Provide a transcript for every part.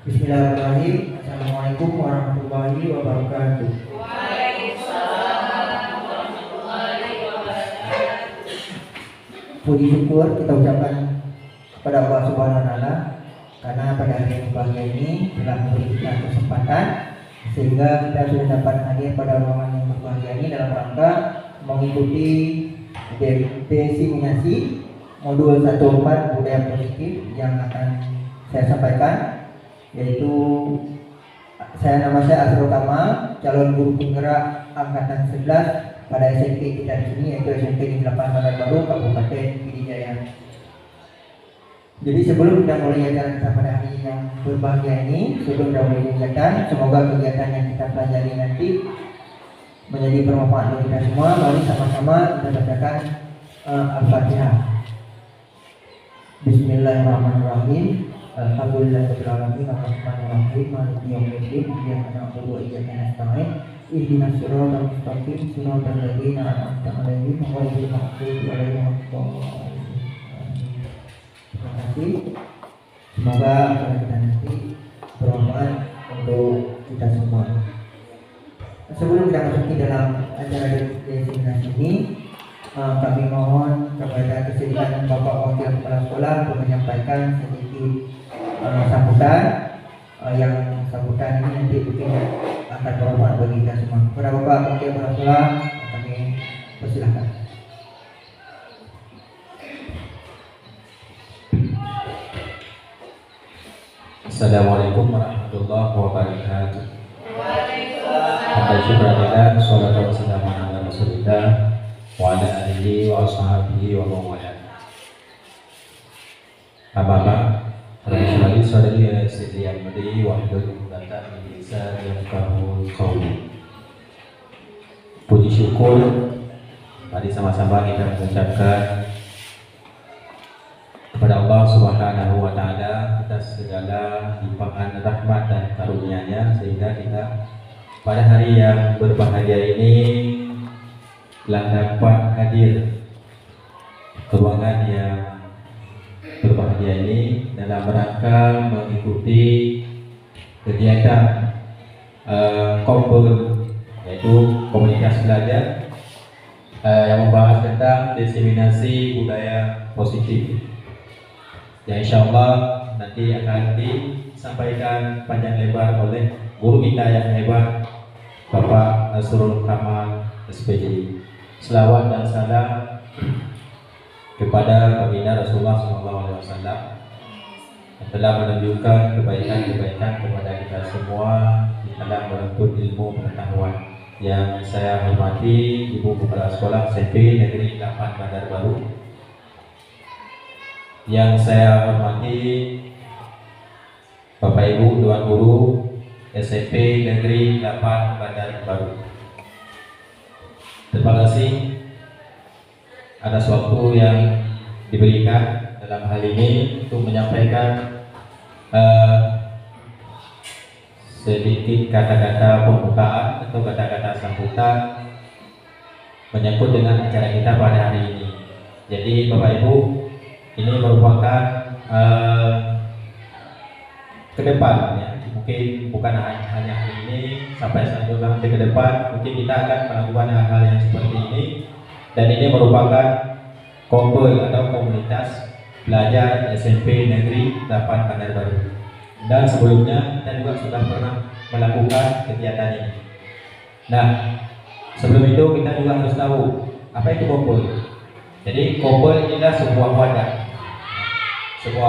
Bismillahirrahmanirrahim. Assalamualaikum warahmatullahi wabarakatuh. Puji syukur kita ucapkan kepada Allah Subhanahu wa Ta'ala karena pada hari yang berbahagia ini telah memberi kita kesempatan sehingga kita sudah dapat hadir pada ruangan yang berbahagia ini dalam rangka mengikuti diseminasi modul 14 budaya positif yang akan saya sampaikan, yaitu nama saya Azrul Kamal, calon guru penggerak angkatan 11 pada SMP kita di sini, yaitu SMP di 8 Bandar Baru, Kabupaten Pidijaya. Jadi sebelum kita mulai acara kita pada hari yang berbahagia ini, sebelum kita mulai kegiatan, semoga kegiatan yang kita pelajari nanti menjadi bermanfaat bagi kita semua. Mari sama-sama kita bacakan Al-Fatihah. Bismillahirrahmanirrahim. Alhamdulillahirabbil alamin arrahmanir rahim maliki yaumiddin iyyaka na'budu wa iyyaka nasta'in ihdinas siratal mustaqim siratal ladzina an'amta 'alaihim ghairil maghdubi 'alaihim waladdallin. Terima kasih. Semoga acara kita nanti bermanfaat untuk kita semua. Sebelum kita masuki dalam acara diseminasi ini, kami mohon kepada kesediaan Bapak Wakil Kepala Sekolah untuk menyampaikan sedikit sambutan yang sambutan ini nanti mungkin akan bermanfaat bagi kita semua. Kepada Bapak Wakil Kepala Sekolah kami persilahkan. Assalamualaikum warahmatullahi wabarakatuh. Alhamdulillah, sholatu wassalamu ala Rasulillah wa ala alihi wa ashabihi wa mawala. Ababa, Rasulullah sallallahu alaihi wasallam wa hudud data bisa yang kamu kauli. Puji syukur, mari sama-sama kita mengucapkan kepada Allah Subhanahu wa Ta'ala atas segala limpahan rahmat dan karunia-Nya sehingga kita pada hari yang berbahagia ini telah dapat hadir ke ruangan yang berbahagia ini dalam rangka mengikuti kegiatan KOMBEL, yaitu komunitas belajar yang membahas tentang diseminasi budaya positif, yang insya Allah nanti akan disampaikan panjang lebar oleh guru kita yang hebat, Bapak Azrul Kamal SPJ. Selawat dan salam kepada baginda Rasulullah SAW yang telah menunjukkan kebaikan-kebaikan kepada kita semua di dalam menuntut ilmu pengetahuan. Yang saya hormati Ibu Kepala Sekolah SMP Negeri 8 Bandar Baru, yang saya hormati Bapak Ibu Tuan Guru SMP Negeri 8 Bandar Baru. Terima kasih atas waktu yang diberikan dalam hal ini untuk menyampaikan sedikit kata-kata pembukaan atau kata-kata sambutan menyangkut dengan acara kita pada hari ini. Jadi Bapak Ibu, ini merupakan ke depan ya. Mungkin bukan hanya hari ini, sampai selanjutnya nanti ke depan mungkin kita akan melakukan hal-hal yang seperti ini. Dan ini merupakan KOMBEL atau komunitas belajar SMP Negeri 8 Bandar Baru. Dan sebelumnya kita juga sudah pernah melakukan kegiatan ini. Nah, sebelum itu kita juga harus tahu apa itu KOMBEL. Jadi KOMBEL inilah sebuah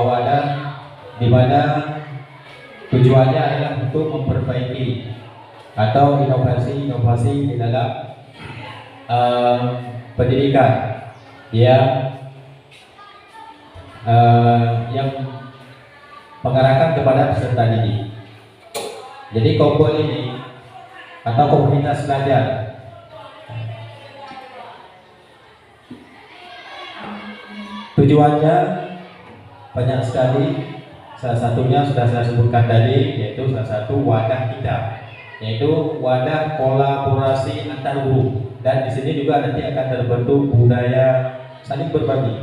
wadah di mana tujuannya adalah untuk memperbaiki atau inovasi di dalam pendidikan yang mengarahkan kepada peserta didik. Jadi KOMBEL ini atau komunitas belajar tujuannya banyak sekali. Salah satunya sudah saya sebutkan tadi, yaitu salah satu wadah kita, yaitu wadah kolaborasi antar guru. Dan di sini juga nanti akan terbentuk budaya saling berbagi,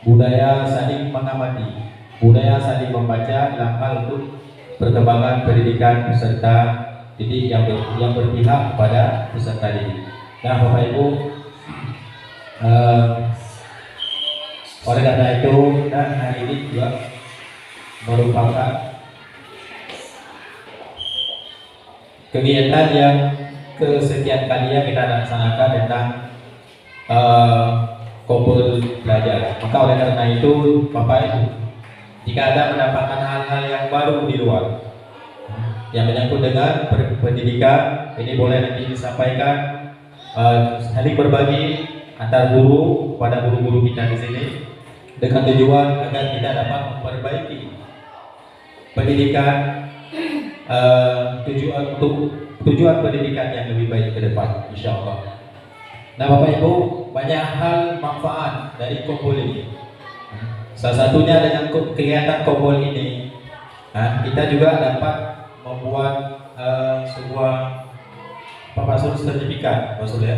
budaya saling mengamati, budaya saling membaca dalam hal untuk perkembangan pendidikan peserta didik yang berpihak kepada peserta didik. Nah, Bapak Ibu, oleh karena itu, dan hari ini juga merupakan kegiatan yang kesekian kalinya kita laksanakan tentang kompul belajar. Maka oleh karena itu, Bapak Ibu, jika ada mendapatkan hal-hal yang baru di luar yang menyangkut dengan pendidikan, ini boleh nanti disampaikan, saling berbagi antar guru pada guru-guru kita di sini dengan tujuan agar kita dapat memperbaiki pendidikan, tujuan pendidikan yang lebih baik ke depan, insya Allah. Nah, Bapak Ibu, banyak hal manfaat dari kompul ini. Salah satunya dengan kegiatan kompul ini, kita juga dapat membuat sebuah sertifikat, maksudnya.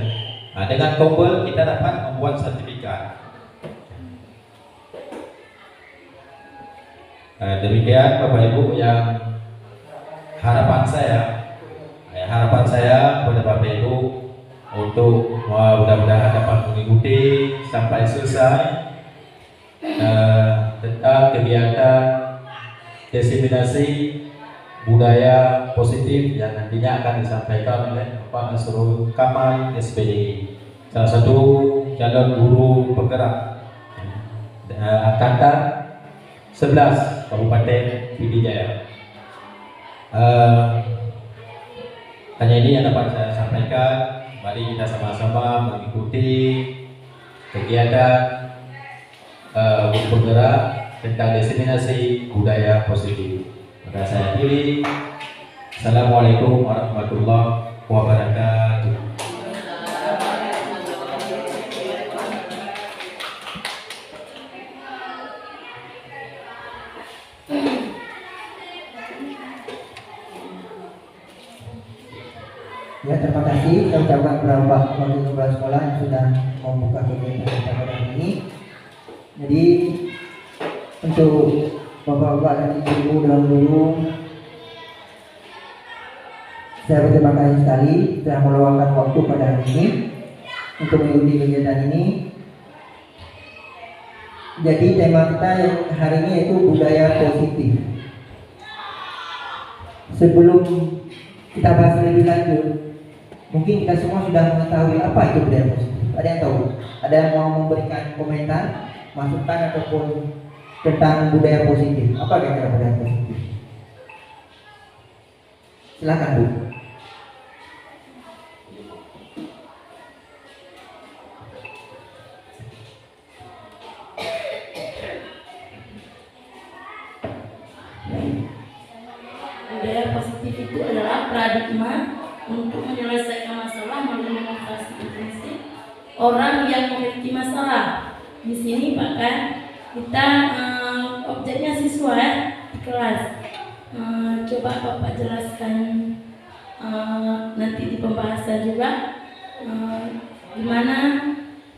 Dengan kompul kita dapat membuat sertifikat. Demikian Bapak Ibu yang harapan saya pada Bapak Ibu untuk mudah-mudahan dapat mengikuti sampai selesai tentang kegiatan diseminasi budaya positif yang nantinya akan disampaikan oleh Bapak Nasrul Kamal SPDI, salah satu calon guru penggerak angkatan 11 Kabupaten Pidijaya. Hanya ini yang dapat saya sampaikan. Mari kita sama-sama mengikuti kegiatan bergerak tentang diseminasi budaya positif. Maka saya pilih. Assalamualaikum warahmatullahi wabarakatuh. Ya, terima kasih. Saya ucapkan kepada Pak Wakil Kepala Sekolah yang sudah membuka kegiatan kita pada hari ini. Jadi untuk Bapak-bapak dan Ibu dan Guru, saya berterima kasih sekali telah meluangkan waktu pada hari ini untuk mengikuti kegiatan ini. Jadi tema kita yang hari ini yaitu budaya positif. Sebelum kita bahas lebih lanjut, mungkin kita semua sudah mengetahui apa itu budaya positif. Ada yang tahu? Ada yang mau memberikan komentar, masukan ataupun tentang budaya positif? Apa kira-kira budaya positif? Silakan, Bu. Budaya positif itu adalah paradigma untuk menyelesaikan masalah melalui inovasi prinsip orang yang memiliki masalah. Di sini bahkan kita objeknya siswa di kelas. Coba Bapak jelaskan nanti di pembahasan juga gimana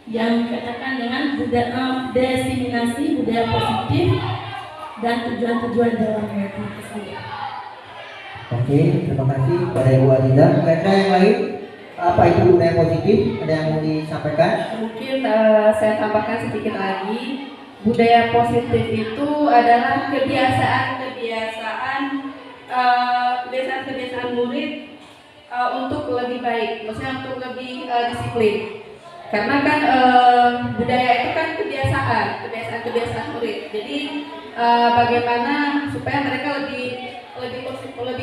yang dikatakan dengan diseminasi budaya positif dan tujuan-tujuan dalamnya tersebut. Oke, terima kasih pada Ibu Aziza. Kira-kira yang lain, apa itu budaya positif? Ada yang mau disampaikan? Mungkin saya tambahkan sedikit lagi. Budaya positif itu adalah kebiasaan murid untuk lebih baik, maksudnya untuk lebih disiplin. Karena kan budaya itu kan kebiasaan murid. Jadi bagaimana supaya mereka lebih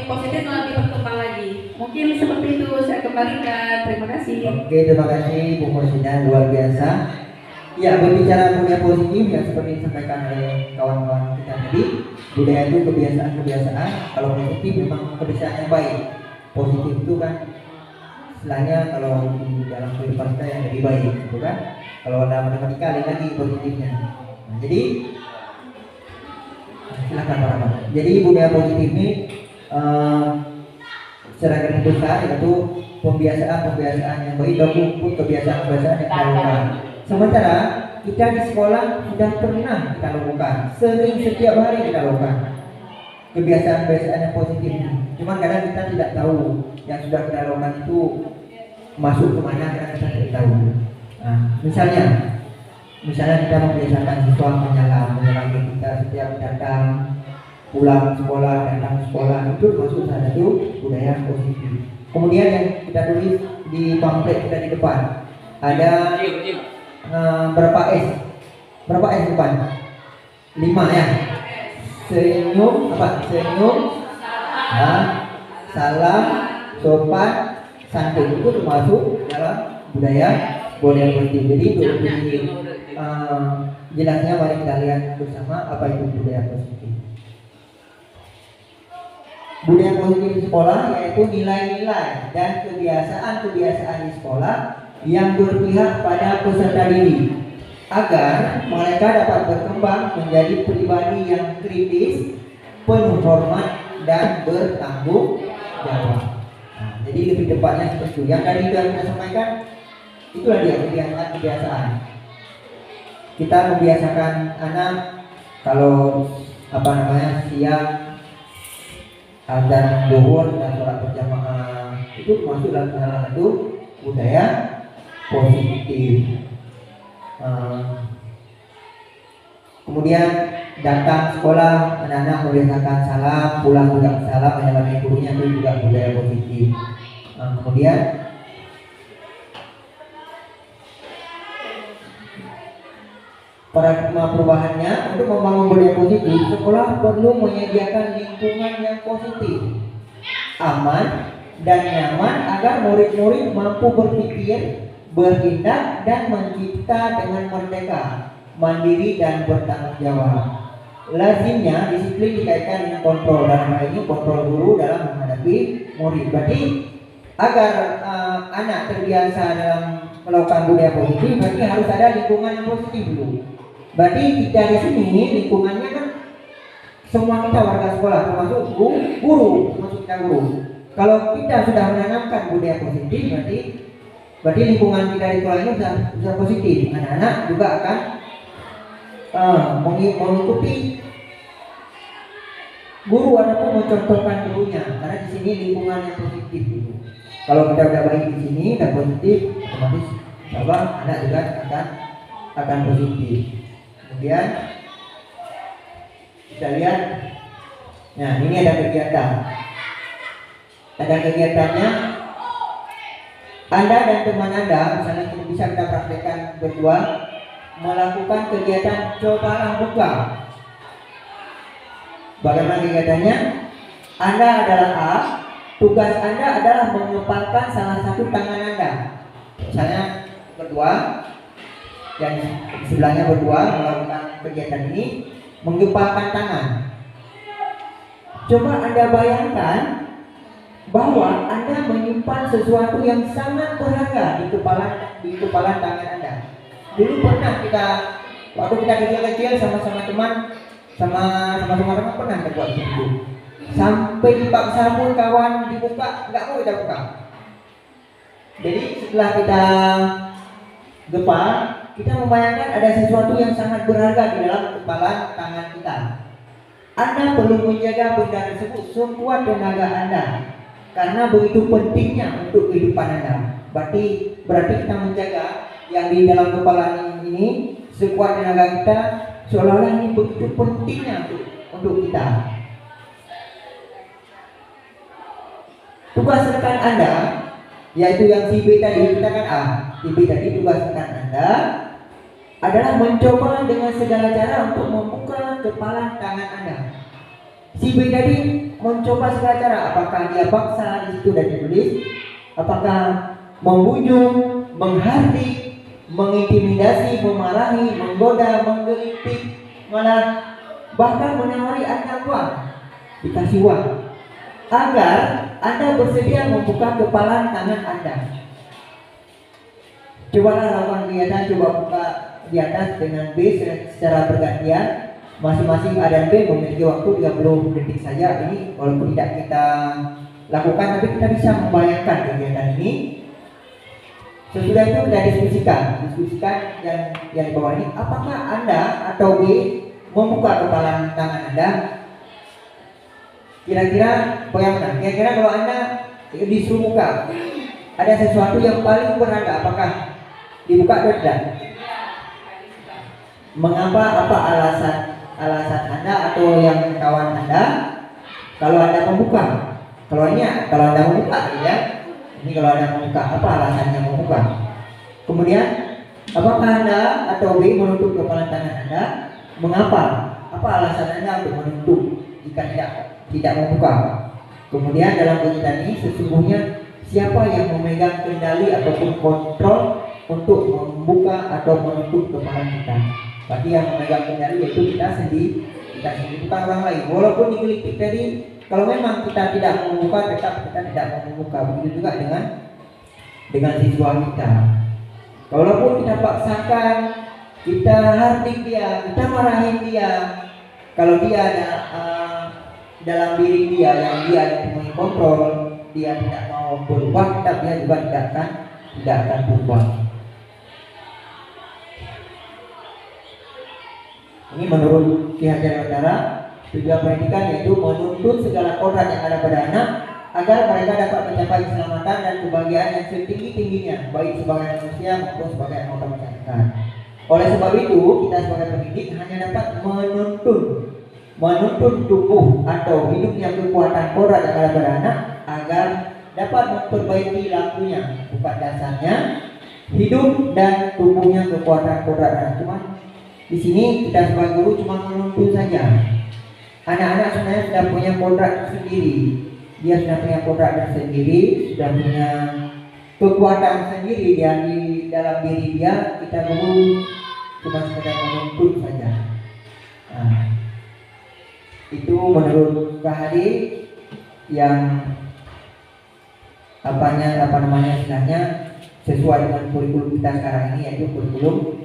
positif dan lebih berkembang lagi. Mungkin seperti itu saya kembalikan. Terima kasih. Oke, terima kasih Bu Mursida, luar biasa. Ya, berbicara budaya positif yang seperti disampaikan oleh kawan-kawan kita tadi, budaya itu kebiasaan-kebiasaan. Kalau positif memang kebiasaan yang baik. Positif itu kan istilahnya kalau di dalam kehidupan kita yang lebih baik, gitu kan? Kalau dalam matematika lagi positifnya. Nah, jadi silakan Pak Rahmat. Jadi budaya positif ini secara garis besar yaitu pembiasaan yang baik ataupun kebiasaan-kebiasaan yang kita lakukan. Sementara kita di sekolah sudah pernah kita lakukan, sering setiap hari kita lakukan. kebiasaan-kebiasaan yang positif. Cuman kadang kita tidak tahu yang sudah kita lakukan itu masuk kemana, kadang kita tidak tahu. Nah, misalnya kita membiasakan siswa menyalami kita setiap datang pulang sekolah, datang sekolah, itu masuk salah satu budaya positif. Kemudian yang kita tulis di pamflet kita di depan ada berapa S depan? 5 ya. Senyum, salam, sopan, santun, itu termasuk dalam budaya positif. Jadi untuk jelasnya mari kita lihat bersama apa itu budaya positif. Budaya positif di sekolah yaitu nilai-nilai dan kebiasaan-kebiasaan di sekolah yang berpihak pada peserta didik agar mereka dapat berkembang menjadi pribadi yang kritis, penuh hormat dan bertanggung jawab. Nah, jadi lebih tepatnya seperti itu. Yang tadi sudah kita sampaikan, itulah dia kebiasaan-kebiasaan. Kita membiasakan anak kalau siang azan zuhur dan sholat berjamaah, itu masuk dalam salah satu budaya positif. Kemudian datang sekolah, anak-anak membiasakan salam, pulang juga salam, menyalami gurunya, itu juga budaya positif. Kemudian paradigma perubahannya, untuk membangun budaya positif, sekolah perlu menyediakan lingkungan yang positif, aman dan nyaman agar murid-murid mampu berpikir, bertindak dan mencipta dengan merdeka, mandiri dan bertanggung jawab. Lazimnya disiplin dikaitkan dengan kontrol, dalam hal ini kontrol guru dalam menghadapi murid. Berarti agar anak terbiasa dalam melakukan budaya positif, berarti harus ada lingkungan yang positif dulu. Berarti dari sini lingkungannya kan semua kita warga sekolah, termasuk guru, termasuk kita guru. Kalau kita sudah menanamkan budaya positif, berarti lingkungan kita di sekolah ini sudah positif. Anak-anak juga akan mengikuti guru ataupun mencontohkan gurunya, karena di sini lingkungan yang positif dulu. Kalau kita udah baik di sini, udah positif, otomatis insya anak juga akan positif. Kemudian kita lihat, nah ini ada kegiatan. Ada kegiatannya. Anda dan teman Anda, misalnya bisa kita praktekkan berdua, melakukan kegiatan cobalah buka. Bagaimana kegiatannya? Anda adalah A, tugas Anda adalah mengepalkan salah satu tangan Anda. Misalnya berdua, dan sebelahnya berdua melakukan kegiatan ini, menggepalkan tangan. Coba Anda bayangkan bahwa Anda menyimpan sesuatu yang sangat berharga di kepala tangan Anda. Dulu pernah waktu kita kecil-kecil sama-sama teman, sama-sama pernah kita buat itu. Sampai dipaksa pun kawan dibuka, nggak mau kita buka. Jadi setelah kita gepal, kita membayangkan ada sesuatu yang sangat berharga di dalam kepala tangan kita. Anda perlu menjaga benda tersebut sekuat tenaga Anda, karena begitu pentingnya untuk kehidupan Anda. Berarti kita menjaga yang di dalam kepala ini sekuat tenaga kita, seolah-olah ini begitu pentingnya untuk kita. Tugas rekan Anda, yaitu yang si B tadi, kita kan A, si B tadi tugas rekan Anda adalah mencoba dengan segala cara untuk membuka kepala tangan Anda. Si B tadi mencoba segala cara, apakah dia paksa di situ dan ditulis, apakah membujuk, menghardik, mengintimidasi, memarahi, menggoda, menggelitik, malah bahkan menawari Anda uang, dikasih uang, agar Anda bersedia membuka kepala tangan Anda. Cobalah lakukan kegiatan, coba buka di atas dengan B secara bergantian. Masing-masing A dan B memiliki waktu 30 detik saja. Ini walaupun tidak kita lakukan, tapi kita bisa membayangkan kegiatan ini. Sesudah itu kita diskusikan yang di bawah ini. Apakah Anda atau B membuka kepala tangan Anda? Kira-kira bagaimana? Kira-kira kalau Anda disuruh buka, ada sesuatu yang paling berharga, apakah dibuka atau tidak? Mengapa? Apa alasan Anda atau yang kawan Anda kalau Anda membuka? Kalau Anda membuka, ya. Ini kalau Anda membuka, apa alasannya membuka? Kemudian, apakah Anda atau B menutup kepala tangan Anda? Mengapa? Apa alasan Anda untuk menutup jika tidak membuka? Kemudian dalam kegiatan ini sesungguhnya siapa yang memegang kendali ataupun kontrol untuk membuka atau menutup kepala kita? Berarti yang memegang kendali yaitu kita sendiri, bukan orang lain. Walaupun digelitik tadi, kalau memang kita tidak mau membuka, tetap kita tidak mau membuka. Begitu juga dengan siswa kita. Walaupun kita paksakan, kita hardik dia, kita marahin dia, kalau dia ada dalam diri dia yang dia mempunyai kontrol, dia tidak mau berubah, tetap dia juga tidak akan berubah. Ini menurut Ki Hajar Utara, tujuan pendidikan yaitu menuntut segala kodrat yang ada pada anak agar mereka dapat mencapai keselamatan dan kebahagiaan yang setinggi-tingginya, baik sebagai manusia maupun sebagai anggota masyarakat. Oleh sebab itu, kita sebagai pendidik hanya dapat menuntun tubuh atau hidupnya kekuatan kodrat yang ada pada anak agar dapat memperbaiki lakunya, bukan dasarnya hidup dan tubuhnya kekuatan kodrat anak. Cuma di sini kita sebagai guru cuma menuntun saja. Anak-anak sebenarnya sudah punya kodrat sendiri. Dia sudah punya kodrat sendiri, sudah punya kekuatan sendiri yang di dalam diri dia. Kita guru cuma sekedar menuntun saja. Nah, itu menurut Kak Hadi yang istilahnya sesuai dengan kurikulum kita sekarang ini, yaitu kurikulum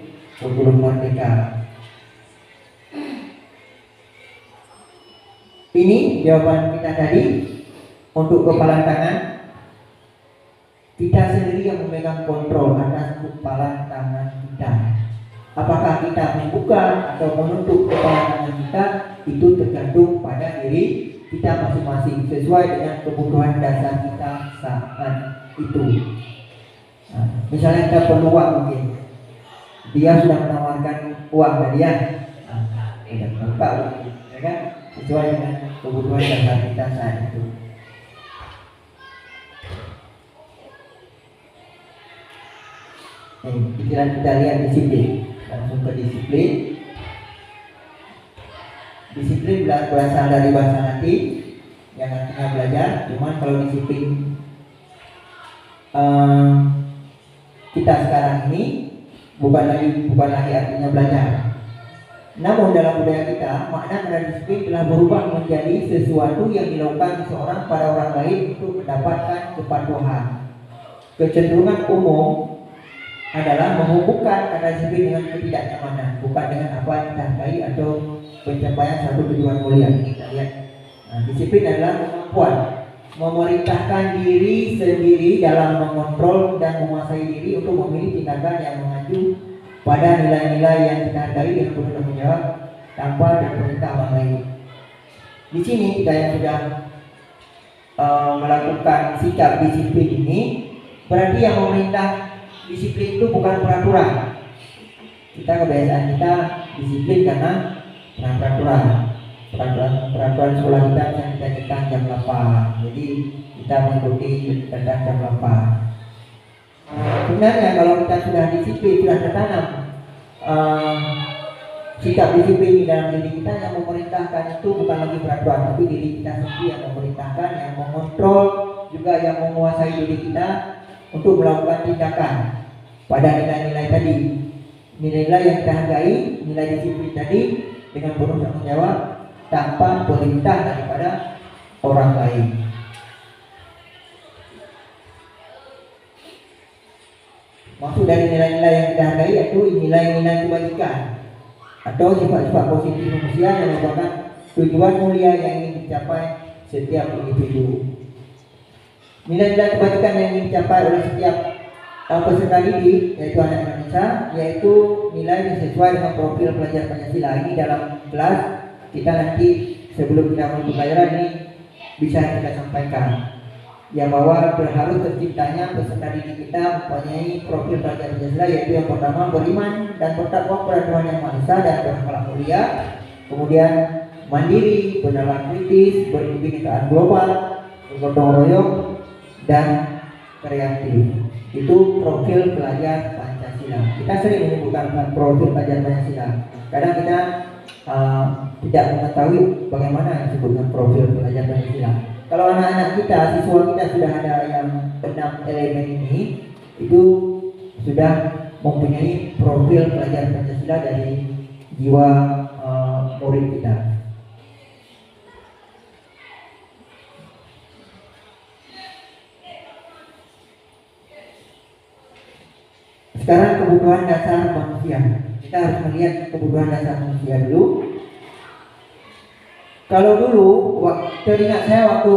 Merdeka. Ini jawaban kita tadi. Untuk kepala tangan, kita sendiri yang memegang kontrol atas kepala tangan kita. Apakah kita membuka atau menutup kepala tangan kita, itu tergantung pada diri kita masing-masing sesuai dengan kebutuhan dasar kita saat itu. Nah, misalnya kita perlu uang, mungkin dia sudah menawarkan uang ke dia, kita buka, ya kan? Sesuai dengan kebutuhan dasar kita saat itu. Pikiran kita lihat disiplin, langsung ke disiplin. Disiplin berasal dari bahasa Latin yang artinya belajar. Cuman kalau disiplin kita sekarang ini bukan lagi artinya belajar. Namun dalam budaya kita, makna dari disiplin telah berubah menjadi sesuatu yang dilakukan seseorang pada orang lain untuk mendapatkan kepatuhan. Kecenderungan umum adalah menghubungkan kata disiplin dengan ketidaknyamanan, bukan dengan apa yang kita hargai atau pencapaian satu tujuan mulia. Kita lihat, disiplin adalah kemampuan memerintahkan diri sendiri dalam mengontrol dan menguasai diri untuk memilih tindakan yang mengacu pada nilai-nilai yang kita hargai dengan penuh tanggung jawab tanpa perintah orang lain. Di sini kita yang sudah melakukan sikap disiplin ini, berarti yang memerintah disiplin itu bukan peraturan. Kita kebiasaan kita disiplin karena peraturan sekolah kita yang kita tentang jam 8. Jadi kita mengikuti tentang jam 8. Sebenarnya kalau kita sudah disiplin, sudah tertanam sikap disiplin di dalam diri kita, yang memerintahkan itu bukan lagi peraturan, tapi diri kita sendiri yang memerintahkan, yang mengontrol, juga yang menguasai diri kita untuk melakukan tindakan pada nilai-nilai tadi, nilai-nilai yang kita hargai, nilai disiplin tadi, dengan penuh tanggung jawab tanpa perintah daripada orang lain. Maksud dari nilai-nilai yang kita hargai yaitu nilai-nilai kebajikan atau sifat-sifat positif manusia yang merupakan tujuan mulia yang ingin dicapai setiap individu. Nilai-nilai kebajikan yang ingin dicapai oleh setiap peserta didik, yaitu anak Indonesia, yaitu nilai yang sesuai dengan profil pelajar Pancasila. Ini dalam kelas kita nanti sebelum kita mulai pelajaran ini bisa kita sampaikan. Ya, bahwa harus terciptanya peserta didik kita mempunyai profil pelajar Pancasila, yaitu yang pertama beriman dan bertakwa kepada Tuhan Yang Maha Esa dan berakhlak mulia, kemudian mandiri, bernalar kritis, berkebinekaan global, bergotong royong, dan kreatif. Itu profil pelajar Pancasila. Kita sering menyebutkan profil pelajar Pancasila. Kadang kita tidak mengetahui bagaimana yang disebut dengan profil pelajar Pancasila. Kalau anak-anak kita, siswa kita sudah ada yang 6 elemen ini, itu sudah mempunyai profil pelajar Pancasila dari jiwa murid kita. Sekarang kebutuhan dasar manusia. Kita harus melihat kebutuhan dasar manusia dulu. Kalau dulu, teringat saya waktu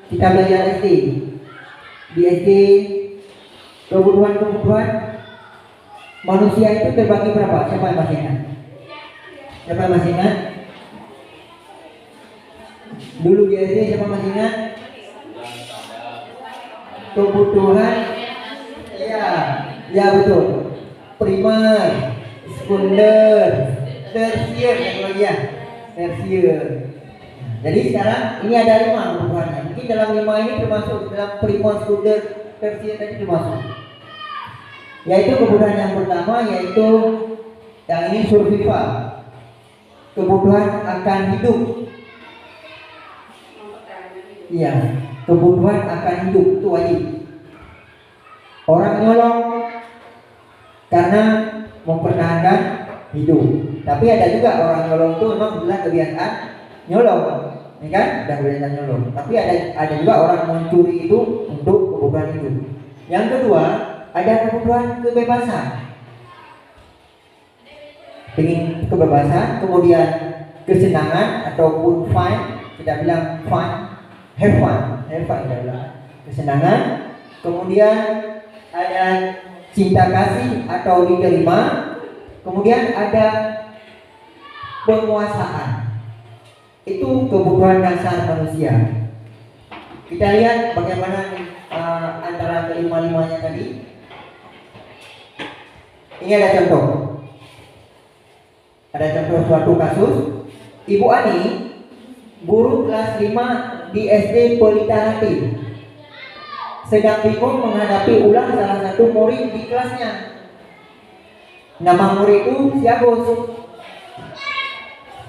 kita belajar SD. Di SD, kebutuhan manusia itu terbagi berapa? Siapa yang masih ingat? Siapa yang masih ingat? Dulu di SD siapa masih ingat? Kebutuhan, ya betul. Primer, sekunder, tersier, tersier. Jadi sekarang ini ada 5 kebutuhannya. Mungkin dalam 5 ini termasuk dalam primer, sekunder, tersier tadi termasuk. Yaitu kebutuhan yang pertama, yaitu yang ini survival. Kebutuhan akan hidup. Iya, kebutuhan akan hidup itu wajib. Orang nyolong karena mempertahankan hidup. Tapi ada juga orang nyolong itu memang adalah kebiasaan nyolong, ya kan? Sudah kebiasaan nyolong. Tapi ada juga orang mencuri itu untuk kebutuhan hidup. Yang kedua, ada kebutuhan kebebasan. Ingin kebebasan, kemudian kesenangan ataupun fun, kita bilang fun, have fun kita bilang kesenangan. Kemudian ada cinta kasih atau diterima. Kemudian ada penguasaan. Itu kebutuhan dasar manusia. Kita lihat bagaimana antara kelima-limanya tadi. Ini ada contoh. Ada contoh suatu kasus. Ibu Ani, guru kelas 5 di SD Pelita Hati, sedang bingung menghadapi ulang salah satu murid di kelasnya. Nama murid itu si Agus.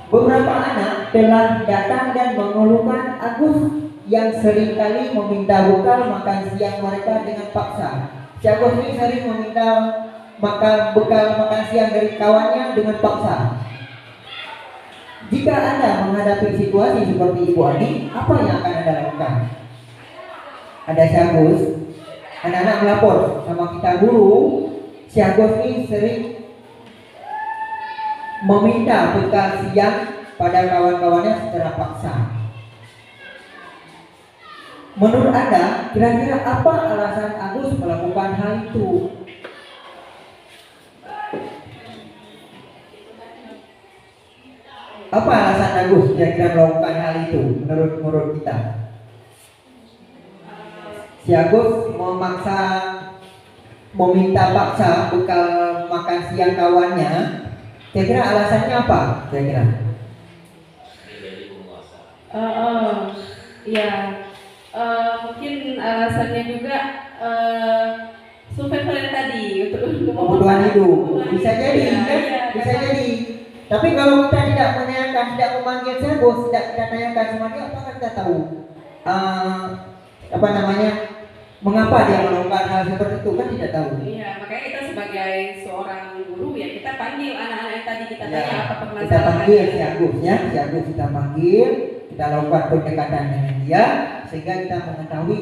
Beberapa anak telah datang dan mengeluhkan Agus yang seringkali meminta bekal makan siang mereka dengan paksa. Si Agus ini sering meminta bekal makan siang dari kawannya dengan paksa. Jika Anda menghadapi situasi seperti Ibu Ani, apa yang akan Anda lakukan? Ada si Agus, anak-anak melapor sama kita guru, si Agus ini sering meminta bekal siang pada kawan-kawannya secara paksa. Menurut Anda, kira-kira apa alasan Agus melakukan hal itu? Apa alasan Agus kira-kira melakukan hal itu menurut kita? Si Agus meminta paksa bekal makan siang kawannya. Kira-kira alasannya apa? Kira-kira? Mungkin alasannya juga survival tadi untuk kebutuhan hidup. Bisa jadi, kan? Bisa jadi. Tapi kalau kita tidak menanyakan, tidak memanggil si Agus, tidak kita tanyakan sama dia, apakah kita tahu mengapa dia melakukan hal seperti itu, kan tidak tahu. Iya, makanya kita sebagai seorang guru ya kita panggil anak-anak yang tadi kita tanya apa permasalahannya. Kita panggil si Agus ya, si Agus kita panggil, kita lakukan pendekatan dengan dia sehingga kita mengetahui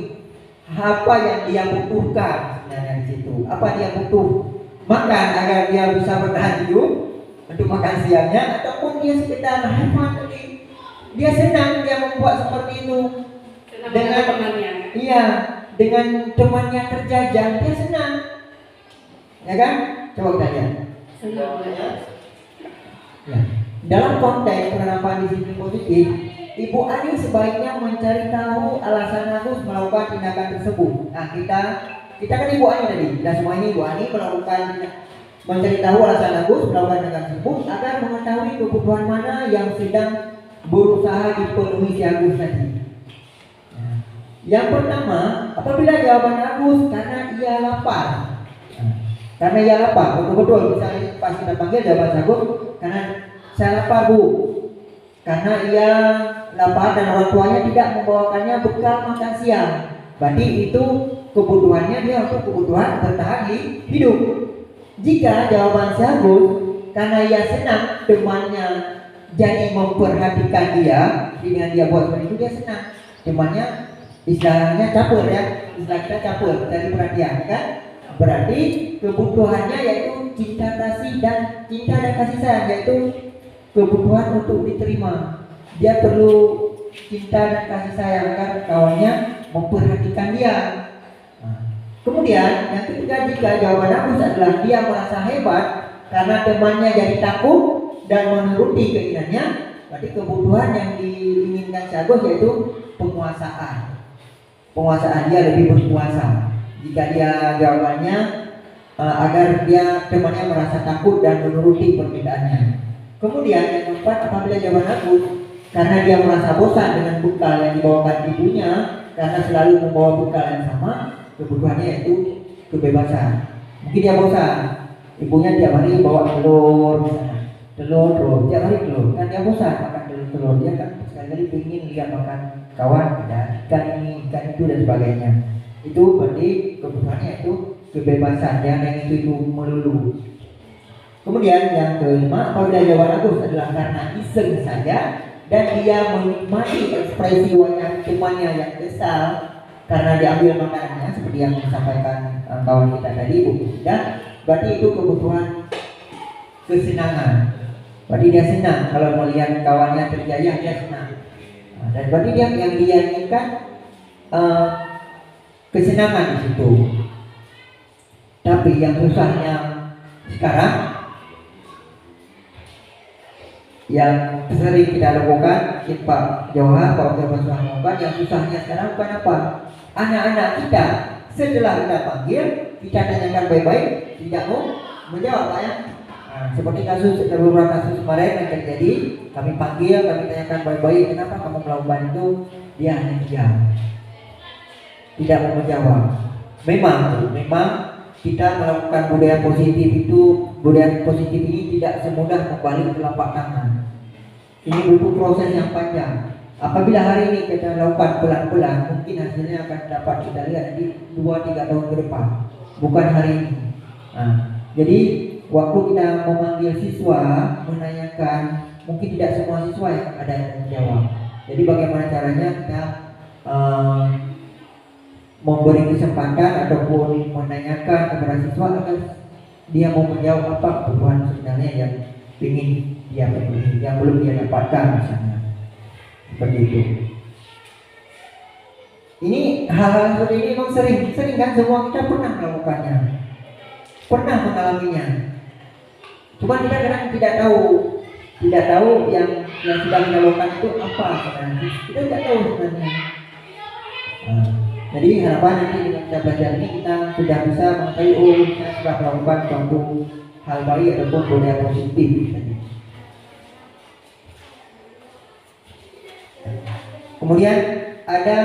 apa yang dia butuhkan sebenarnya di situ. Apa dia butuh makan agar dia bisa bertahan hidup untuk makan siangnya, ataupun dia sekedar hemat tadi. Dia senang dia membuat seperti itu dengan temannya. Iya, dengan temannya terjajah dia senang, ya kan? Coba kita lihat. Ya. Dalam konteks penerapan disiplin positif, Ibu Ani sebaiknya mencari tahu alasan Agus melakukan tindakan tersebut. Nah, kita kan Ibu Ani tadi. Dan semua ini Ibu Ani mencari tahu alasan Agus melakukan tindakan tersebut agar mengetahui kebutuhan mana yang sedang berusaha dipenuhi si Agus tadi. Nah, yang pertama, apabila jawaban Agus karena ia lapar. Karena ia lapar, betul-betul misalnya pas kita panggil jawaban Agus karena saya lapar Bu, karena ia lapar dan orang tuanya tidak membawakannya bekal makan siang. Berarti itu kebutuhannya dia untuk kebutuhan bertahan hidup. Jika jawaban si Agus karena ia senang temannya jadi memperhatikan dia, dengan dia buat seperti itu dia senang. Temannya istilahnya caper ya, istilah kita caper, dari perhatian kan? Berarti kebutuhannya yaitu cinta kasih dan kasih sayang, yaitu kebutuhan untuk diterima. Dia perlu cinta dan kasih sayang agar kawannya memperhatikan dia. Kemudian yang ketiga, jika jawaban Agus adalah dia merasa hebat karena temannya jadi takut dan menuruti keinginannya, berarti kebutuhan yang diinginkan si Agus yaitu penguasaan. Penguasaan, dia lebih berkuasa. Jika dia jawabannya agar dia temannya merasa takut dan menuruti permintaannya. Kemudian yang keempat, apabila jawaban Agus karena dia merasa bosan dengan bekal yang dibawakan ibunya karena selalu membawa bekal yang sama, kebutuhannya yaitu kebebasan. Mungkin dia bosan, ibunya tiap hari bawa telur misalnya, telur tiap hari telur, kan dia bosan makan telur, dia kan sekali-kali ingin lihat makan kawan, ada ikan ini, ikan itu dan sebagainya. Itu berarti kebutuhannya itu kebebasan, yang itu melulu. Kemudian yang kelima, apabila jawaban Agus adalah karena iseng saja dan dia menikmati ekspresi wajah temannya yang kesal karena diambil makanannya, seperti yang disampaikan kawan kita tadi, Bu Ida, berarti itu kebutuhan kesenangan. Berarti dia senang kalau melihat kawannya terjaya, dia senang. Dan berarti dia yang dia inginkan kesenangan di situ. Tapi yang susahnya sekarang, yang sering kita lakukan, Pak Johar, Pak Johar lakukan, yang susahnya sekarang bukan apa? Anak-anak kita setelah kita panggil, kita tanyakan baik-baik, tidak mau menjawab, Pak ya. Nah, seperti beberapa kasus kemarin yang terjadi, kami panggil, kami tanyakan baik-baik, kenapa kamu melakukan itu? Dia hanya diam, tidak mau menjawab. Memang kita melakukan budaya positif itu, budaya positif ini tidak semudah membalik telapak tangan. Ini butuh proses yang panjang. Apabila hari ini kita lakukan pelan-pelan, mungkin hasilnya akan dapat kita lihat di 2-3 tahun ke depan, bukan hari ini. Nah, jadi waktu kita memanggil siswa, menanyakan, mungkin tidak semua siswa yang ada yang menjawab. Jadi bagaimana caranya kita memberi kesempatan ataupun menanyakan kepada siswa agar dia mau menjawab apa kebutuhan sebenarnya yang ingin dia penuhi, yang belum dia dapatkan misalnya, seperti itu. Ini hal-hal seperti ini memang sering kan, semua kita pernah melakukannya, pernah mengalaminya. Cuma kita kadang tidak tahu yang sudah kita lakukan itu apa sebenarnya. Kita tidak tahu sebenarnya. Jadi harapan nanti dengan kita belajar ini kita sudah bisa mengetahui kita sudah melakukan suatu hal baik ataupun budaya positif. Kemudian ada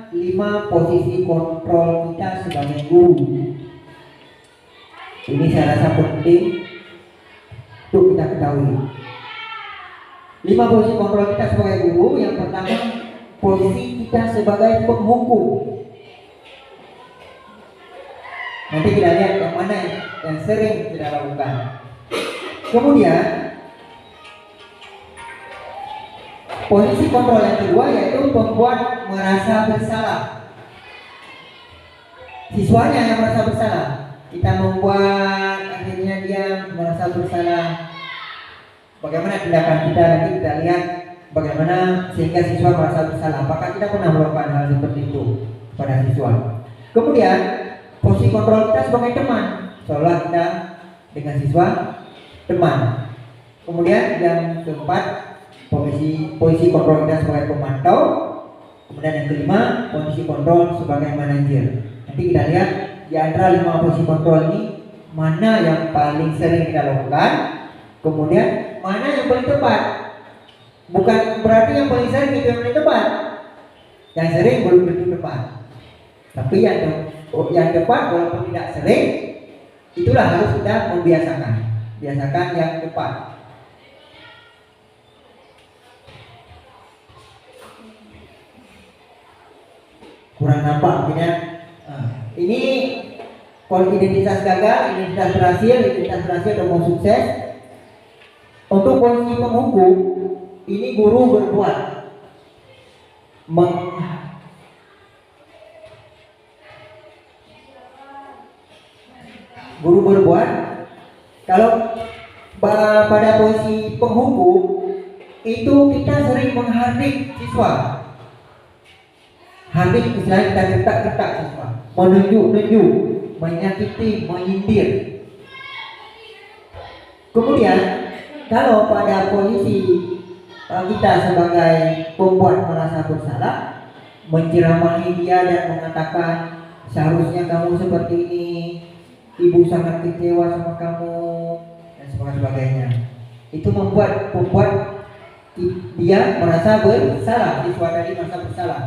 5 posisi kontrol kita sebagai guru. Ini saya rasa penting untuk kita ketahui. 5 posisi kontrol kita sebagai guru. Yang pertama, posisi kita sebagai penghukum. Nanti kita lihat yang mana yang sering kita lakukan. Kemudian posisi kontrol yang kedua yaitu membuat merasa bersalah. Siswanya yang merasa bersalah, kita membuat akhirnya dia merasa bersalah. Bagaimana tindakan kita, nanti kita lihat bagaimana sehingga siswa merasa bersalah. Apakah kita pernah melakukan hal seperti itu pada siswa? Kemudian posisi kontrol kita sebagai teman, seolah kita dengan siswa teman. Kemudian yang keempat, posisi kontrol kita sebagai pemantau. Kemudian yang kelima, posisi kontrol sebagai manajer. Nanti kita lihat di antara 5 posisi kontrol ini mana yang paling sering kita lakukan, kemudian mana yang paling tepat. Bukan berarti yang paling sering itu yang paling tepat. Yang sering belum tentu tepat. Tapi yang tepat walaupun tidak sering, itulah harus kita membiasakan. Biasakan yang tepat. Kurang nampak mungkin ya. Ini kalau identitas gagal, identitas berhasil atau mau sukses. Untuk posisi penghukum, ini guru berbuat kalau pada posisi penghukum itu kita sering menghardik siswa. Hardik istilahnya kita ketak-ketak siswa, menunjuk-nunjuk, menyakiti, menyindir. Kemudian kalau pada posisi kita sebagai pembuat merasa bersalah, menceramahi dia dan mengatakan seharusnya kamu seperti ini, ibu sangat kecewa sama kamu dan sebagainya. Itu membuat dia merasa bersalah, siswa tadi merasa bersalah.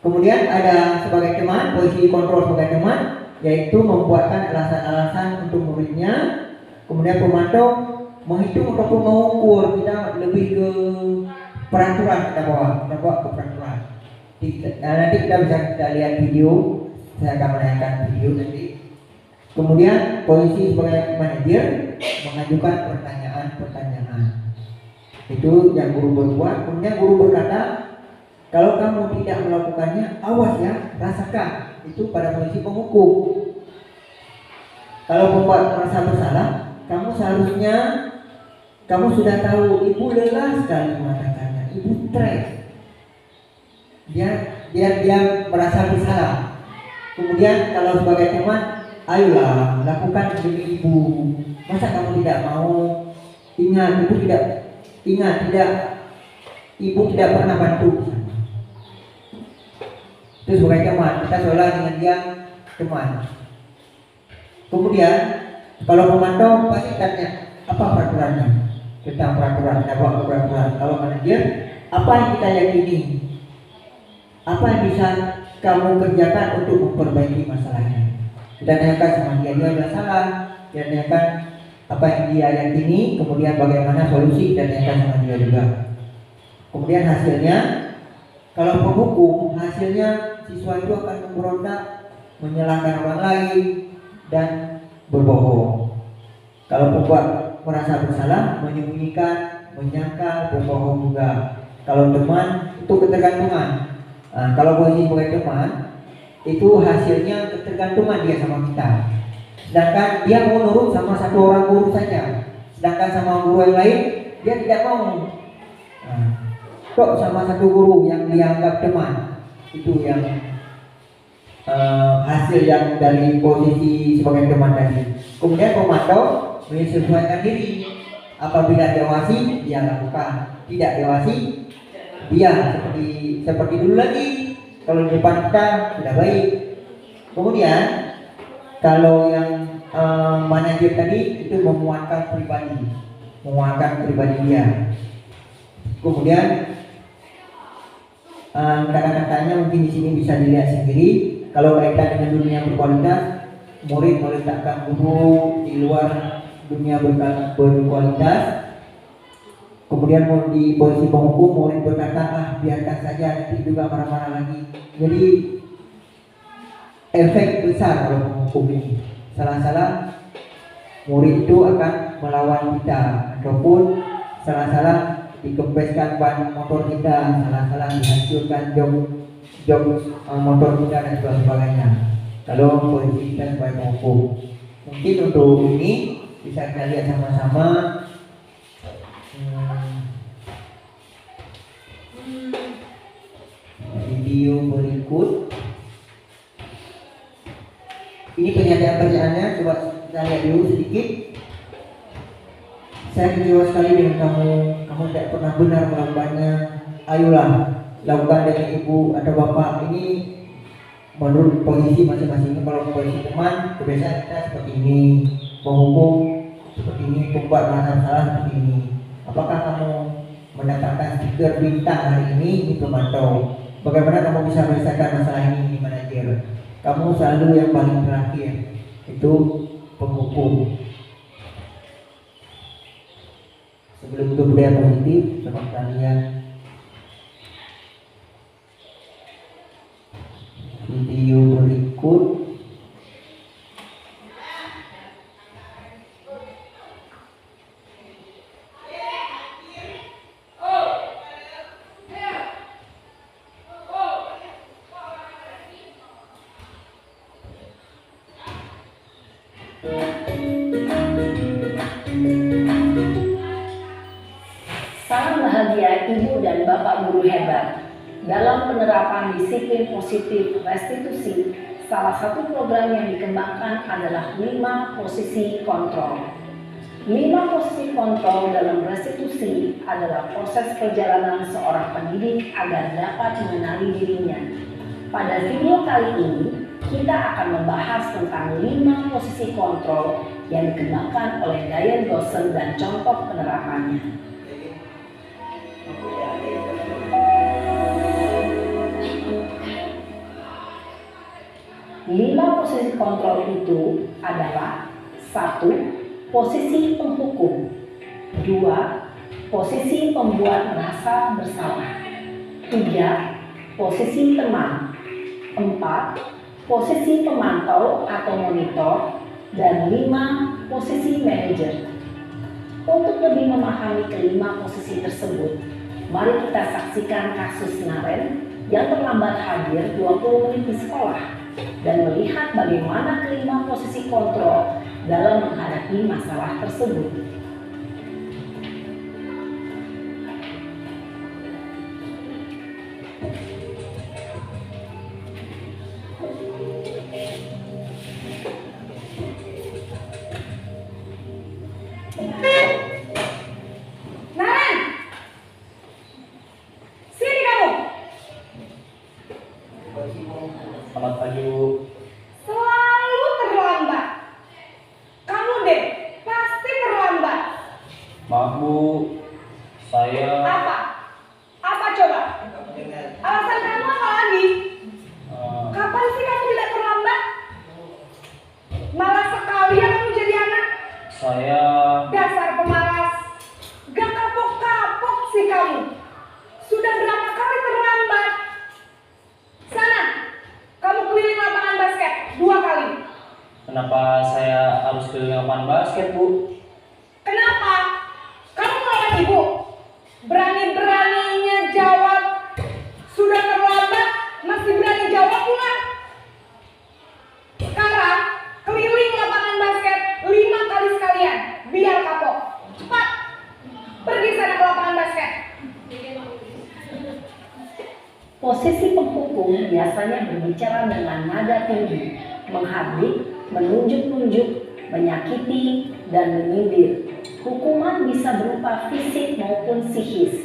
Kemudian ada sebagai teman, posisi kontrol sebagai teman, yaitu membuatkan alasan-alasan untuk muridnya. Kemudian pemantau menghitung ataupun mengukur, kita lebih ke peraturan, kita bawa ke peraturan. Nanti kita bisa lihat video, saya akan menayangkan video nanti. Kemudian posisi sebagai manajer mengajukan pertanyaan-pertanyaan. Itu yang guru berbuat. Kemudian guru berkata, kalau kamu tidak melakukannya, awas ya, rasakan. Itu pada posisi penghukum. Kalau pembuat merasa bersalah, kamu sudah tahu, ibu lelah sekali mengatakannya, ibu stres. Dia merasa bersalah. Kemudian kalau sebagai teman, ayolah lakukan demi ibu. Masa kamu tidak mau? Ingat, ibu tidak pernah bantu. Itu sebagai teman, kita seolah dengan dia teman. Kemudian kalau pemantau pasti tanya apa peraturannya, tentang peraturan, kita buat peraturan. Kalau manajer, apa yang kita yakini, apa yang bisa kamu kerjakan untuk memperbaiki masalahnya. Kita tanyakan sama dia ada salah, kita tanyakan apa yang dia yakini, kemudian bagaimana solusi, kita tanyakan sama dia juga. Kemudian hasilnya, kalau penghukum, hasilnya siswa itu akan memberontak, menyalahkan orang lain, dan berbohong. Kalau pembuat merasa bersalah, menyembunyikan, menyangkal, berbohong juga. Kalau teman, itu ketergantungan. Kalau posisi sebagai teman, itu hasilnya ketergantungan dia sama kita. Sedangkan dia mau nurut sama satu orang guru saja. Sedangkan sama guru yang lain, dia tidak mau. Kok sama satu guru yang dianggap teman, itu yang hasil yang dari posisi sebagai teman tadi. Kemudian pemantau menyesuaikan diri. Apabila diawasi, dia lakukan. Tidak diawasi, dia seperti dulu lagi. Kalau di depan kita sudah baik. Kemudian kalau yang manajer tadi itu menguatkan pribadi dia. Kemudian kata-katanya mungkin di sini bisa dilihat sendiri. Kalau kaitan dengan dunia berkualitas, murid meletakkan guru di luar dunia berkualitas. Kemudian di posisi penghukum, murid berkata, biarkan saja, nanti juga marah-marah lagi. Jadi efek besar kalau penghukum ini. Salah-salah murid itu akan melawan kita, ataupun salah-salah dikempeskan ban motor kita, salah-salah dihancurkan jok motor kita dan sebagainya. Kalau posisi kita sebagai penghukum, mungkin untuk ini bisa kita lihat sama-sama video berikut. Ini pernyataan-pernyataannya, coba kita lihat dulu sedikit. Saya kecewa sekali dengan kamu kamu tidak pernah benar melakukannya, ayolah lakukan dengan ibu atau bapak. Ini menurut posisi masing-masing. Kalau posisi teman, kebiasaan kita seperti ini, menghukum seperti ini, membuat merasa salah seperti ini. Apakah kamu mendapatkan stiker bintang hari ini pemantau? Bagaimana kamu bisa menyelesaikan masalah ini di manajer? Kamu selalu yang paling terakhir, itu penghukum. Sebelum itu budaya positif sama kalian. Video berikut Salam bahagia Ibu dan Bapak guru hebat. Dalam penerapan disiplin positif restitusi, salah satu program yang dikembangkan adalah 5 posisi kontrol. 5 posisi kontrol dalam restitusi adalah proses perjalanan seorang pendidik agar dapat mengenali dirinya. Pada video kali ini, kita akan membahas tentang 5 posisi kontrol yang dikembangkan oleh Diane Dawson dan contoh penerapannya. 5 posisi kontrol itu adalah 1. Posisi penghukum, 2. Posisi pembuat merasa bersalah, 3. Posisi teman, 4. Posisi pemantau atau monitor, dan 5. Posisi manajer. Untuk lebih memahami kelima posisi tersebut, mari kita saksikan kasus Naren yang terlambat hadir 20 menit di sekolah dan melihat bagaimana kelima posisi kontrol dalam menghadapi masalah tersebut. Naren, sini kamu. Selamat pagi Bu. Selalu terlambat. Kamu deh, pasti terlambat. Maaf Bu, saya Apa? Apa coba? Alasan kamu apa lagi? Kapan sih kamu tidak terlambat? Malas sekali ya kamu jadi anak. saya Dasar pemalas. Gak kapok-kapok sih kamu. Sudah berapa kali terlambat? Sana, kamu keliling lapangan basket 2 kali. kenapa saya harus keliling lapangan basket Bu? Kenapa? Kamu melawan ibu. Berani-beraninya jawab. Sudah terlambat, masih berani jawab pula. Sekarang, keliling lapangan basket 5 kali sekalian. Biar kapok. Cepat. Pergi sana ke lapangan basket. Posisi penghukum biasanya berbicara dengan nada tinggi, menghardik, menunjuk-nunjuk, menyakiti, dan menyindir. Hukuman bisa berupa fisik maupun psikis.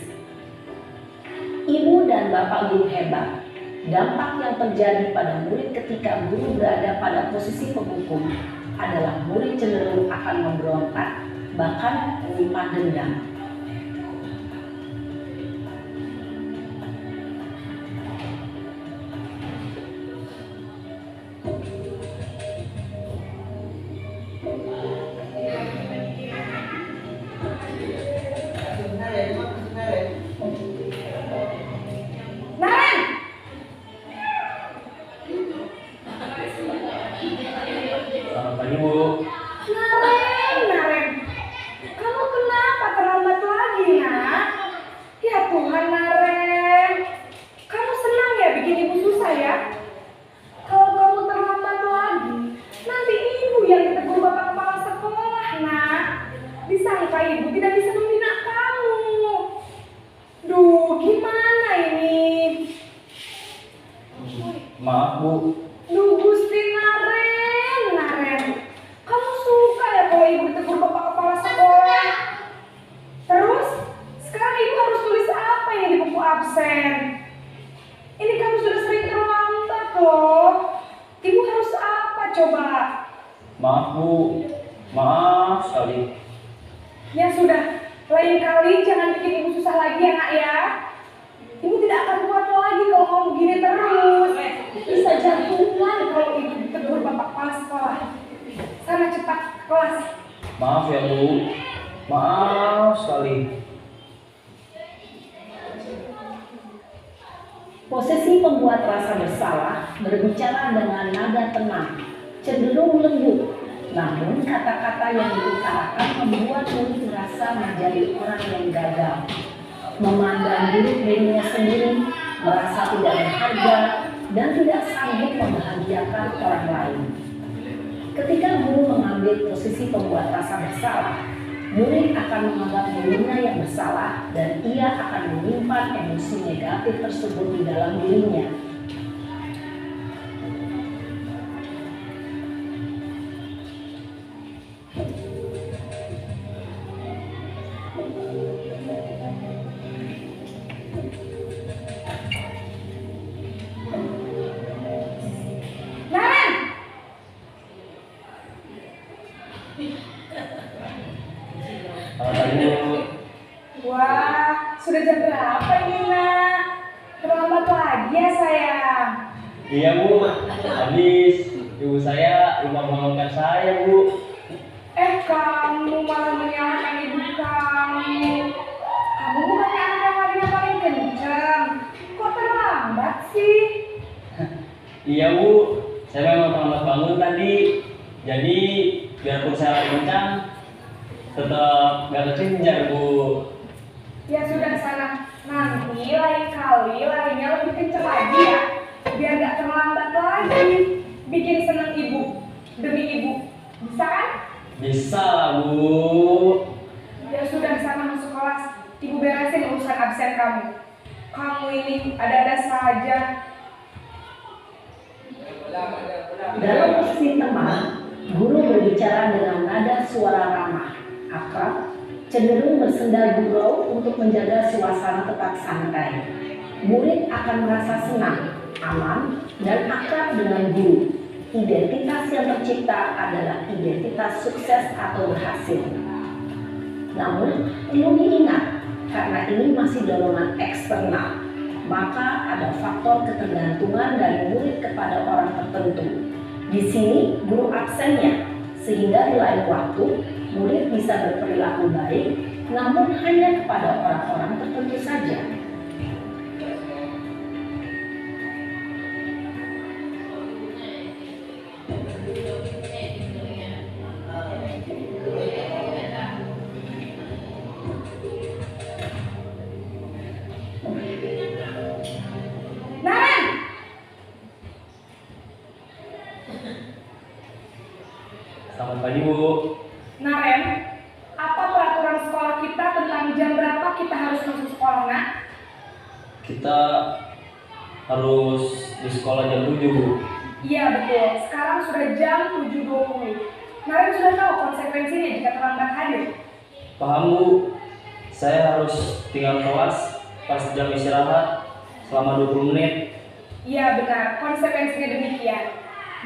Ibu dan Bapak guru hebat, dampak yang terjadi pada murid ketika guru berada pada posisi penghukum adalah murid cenderung akan memberontak, bahkan menyimpan dendam. Naren! Selamat pagi Bu. Naren. Kamu kenapa terlambat lagi, nak? Ya Tuhan, Naren. Kamu senang ya bikin ibu susah ya? Kalau kamu terlambat lagi, nanti ibu yang ditegur bapak kepala sekolah, nak. Disangka ibu tidak bisa membina kamu. Duh, gimana ini? Maaf Bu, Duh, Gusti Naren. Kamu suka ya kalau ibu ditegur bapak kepala sekolah? Terus, sekarang Ibu absen. Ini kamu sudah sering terlambat loh. Ibu harus apa coba? Maaf Bu, maaf sekali. Ya sudah, lain kali jangan bikin ibu susah lagi ya nak ya. Ibu tidak akan kuat lagi kalau kamu begini terus. Bisa jantungan kalau ibu ditegur bapak kepala sekolah. Sana cepat ke kelas. Maaf ya Bu, maaf sekali. Posisi pembuat rasa bersalah berbicara dengan nada tenang, cenderung lembut. Namun kata-kata yang diutarakan membuat murid merasa menjadi orang yang gagal, memandang buruk dirinya sendiri, merasa tidak berharga, dan tidak sanggup membahagiakan orang lain. Ketika guru mengambil posisi pembuat rasa bersalah, murid akan menganggap dirinya yang bersalah dan ia akan menyimpan emosi negatif tersebut di dalam dirinya. Naren! Bu, Wah, sudah jam berapa ini nak? Terlambat lagi ya sayang. iya Bu, habis ibu saya lupa mengamalkan saya Bu. Kamu malah menyalahkan ibu kamu. Kamu bukannya anak yang larinya paling kencang. Kok terlambat sih? Iya Bu, saya memang terlambat bangun tadi. Jadi biarpun saya lari kencang, tetap gak kekejar Bu. Ya sudah sana. Nanti lain kali larinya lebih kencang lagi ya. Biar gak terlambat lagi. Bikin senang ibu. Demi ibu. Bisa kan? Bisa lah Bu. Ya sudah sana masuk kelas. Ibu beresin urusan absen kamu. Kamu ini ada-ada saja. Dalam posisi teman, guru berbicara dengan nada suara ramah, akrab, cenderung bersenda gurau untuk menjaga suasana tetap santai. Murid akan merasa senang, aman, dan akrab dengan guru. Identitas yang tercipta adalah identitas sukses atau berhasil. Namun, perlu diingat, karena ini masih dorongan eksternal, maka ada faktor ketergantungan dari murid kepada orang tertentu. Di sini, guru absennya, sehingga di lain waktu, murid bisa berperilaku baik, namun hanya kepada orang-orang tertentu saja. Naren! Selamat pagi Bu. Naren, apa peraturan sekolah kita tentang jam berapa kita harus masuk sekolah, nak? Kita harus di sekolah jam 7 Bu. Iya betul, sekarang sudah jam 7.20. Naren sudah tahu konsekuensinya jika terlambat hadir. Paham Bu, saya harus tinggal kelas pas jam istirahat selama 20 menit. Iya benar, konsekuensinya demikian.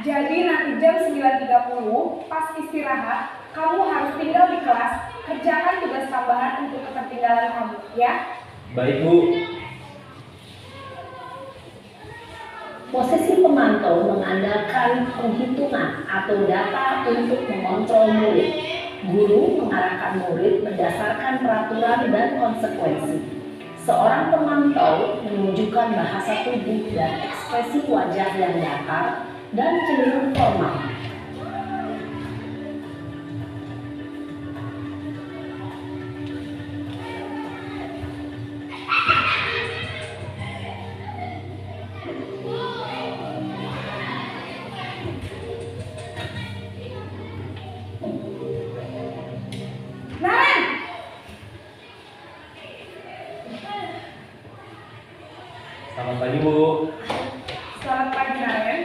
Jadi nanti jam 9.30 pas istirahat, kamu harus tinggal di kelas, kerjakan tugas tambahan untuk ketertinggalan kamu, ya? Baik Bu. Posisi pemantau mengandalkan penghitungan atau data untuk mengontrol murid. Guru mengarahkan murid berdasarkan peraturan dan konsekuensi. Seorang pemantau menunjukkan bahasa tubuh dan ekspresi wajah yang datar dan cenderung formal. Naren! Selamat pagi Bu. Selamat pagi, Naren.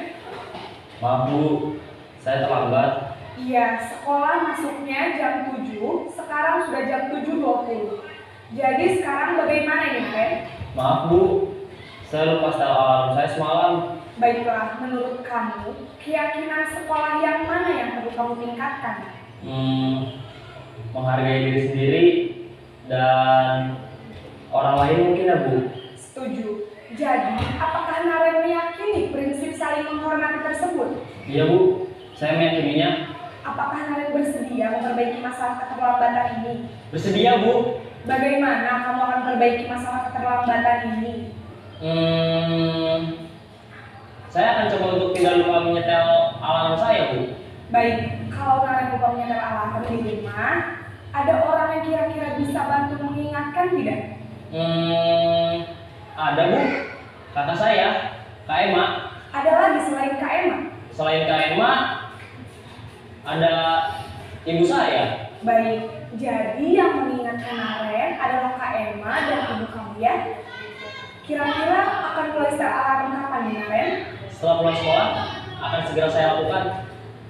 Maaf Bu, saya terlambat. Iya, sekolah masuknya jam 7, sekarang sudah jam 7.20. Jadi sekarang bagaimana ini, Naren? Maaf Bu, saya lupa setel alarm saya semalam. Baiklah, menurut kamu, keyakinan sekolah yang mana yang perlu kamu tingkatkan? Menghargai diri sendiri dan orang lain mungkin ya Bu. Setuju. Jadi, apakah Naren meyakini prinsip saling menghormati tersebut? Iya Bu, saya meyakininya. Apakah Naren bersedia memperbaiki masalah keterlambatan ini? Bersedia Bu. Bagaimana kamu akan memperbaiki masalah keterlambatan ini? Saya akan coba untuk tidak lupa menyetel alarm saya Bu. Baik, kalau Naren lupa menyetel alarm di rumah, ada orang yang kira-kira bisa bantu mengingatkan tidak? Ada Bu, kakak saya, Kak Emma. Ada lagi selain Kak Emma? Selain Kak Emma, ada ibu saya. Baik, jadi yang mengingatkan Naren adalah Kak Emma dan ibu kamu ya? Kira-kira akan mulai setel alarm kapan nih Naren? Setelah pulang sekolah, akan segera saya lakukan.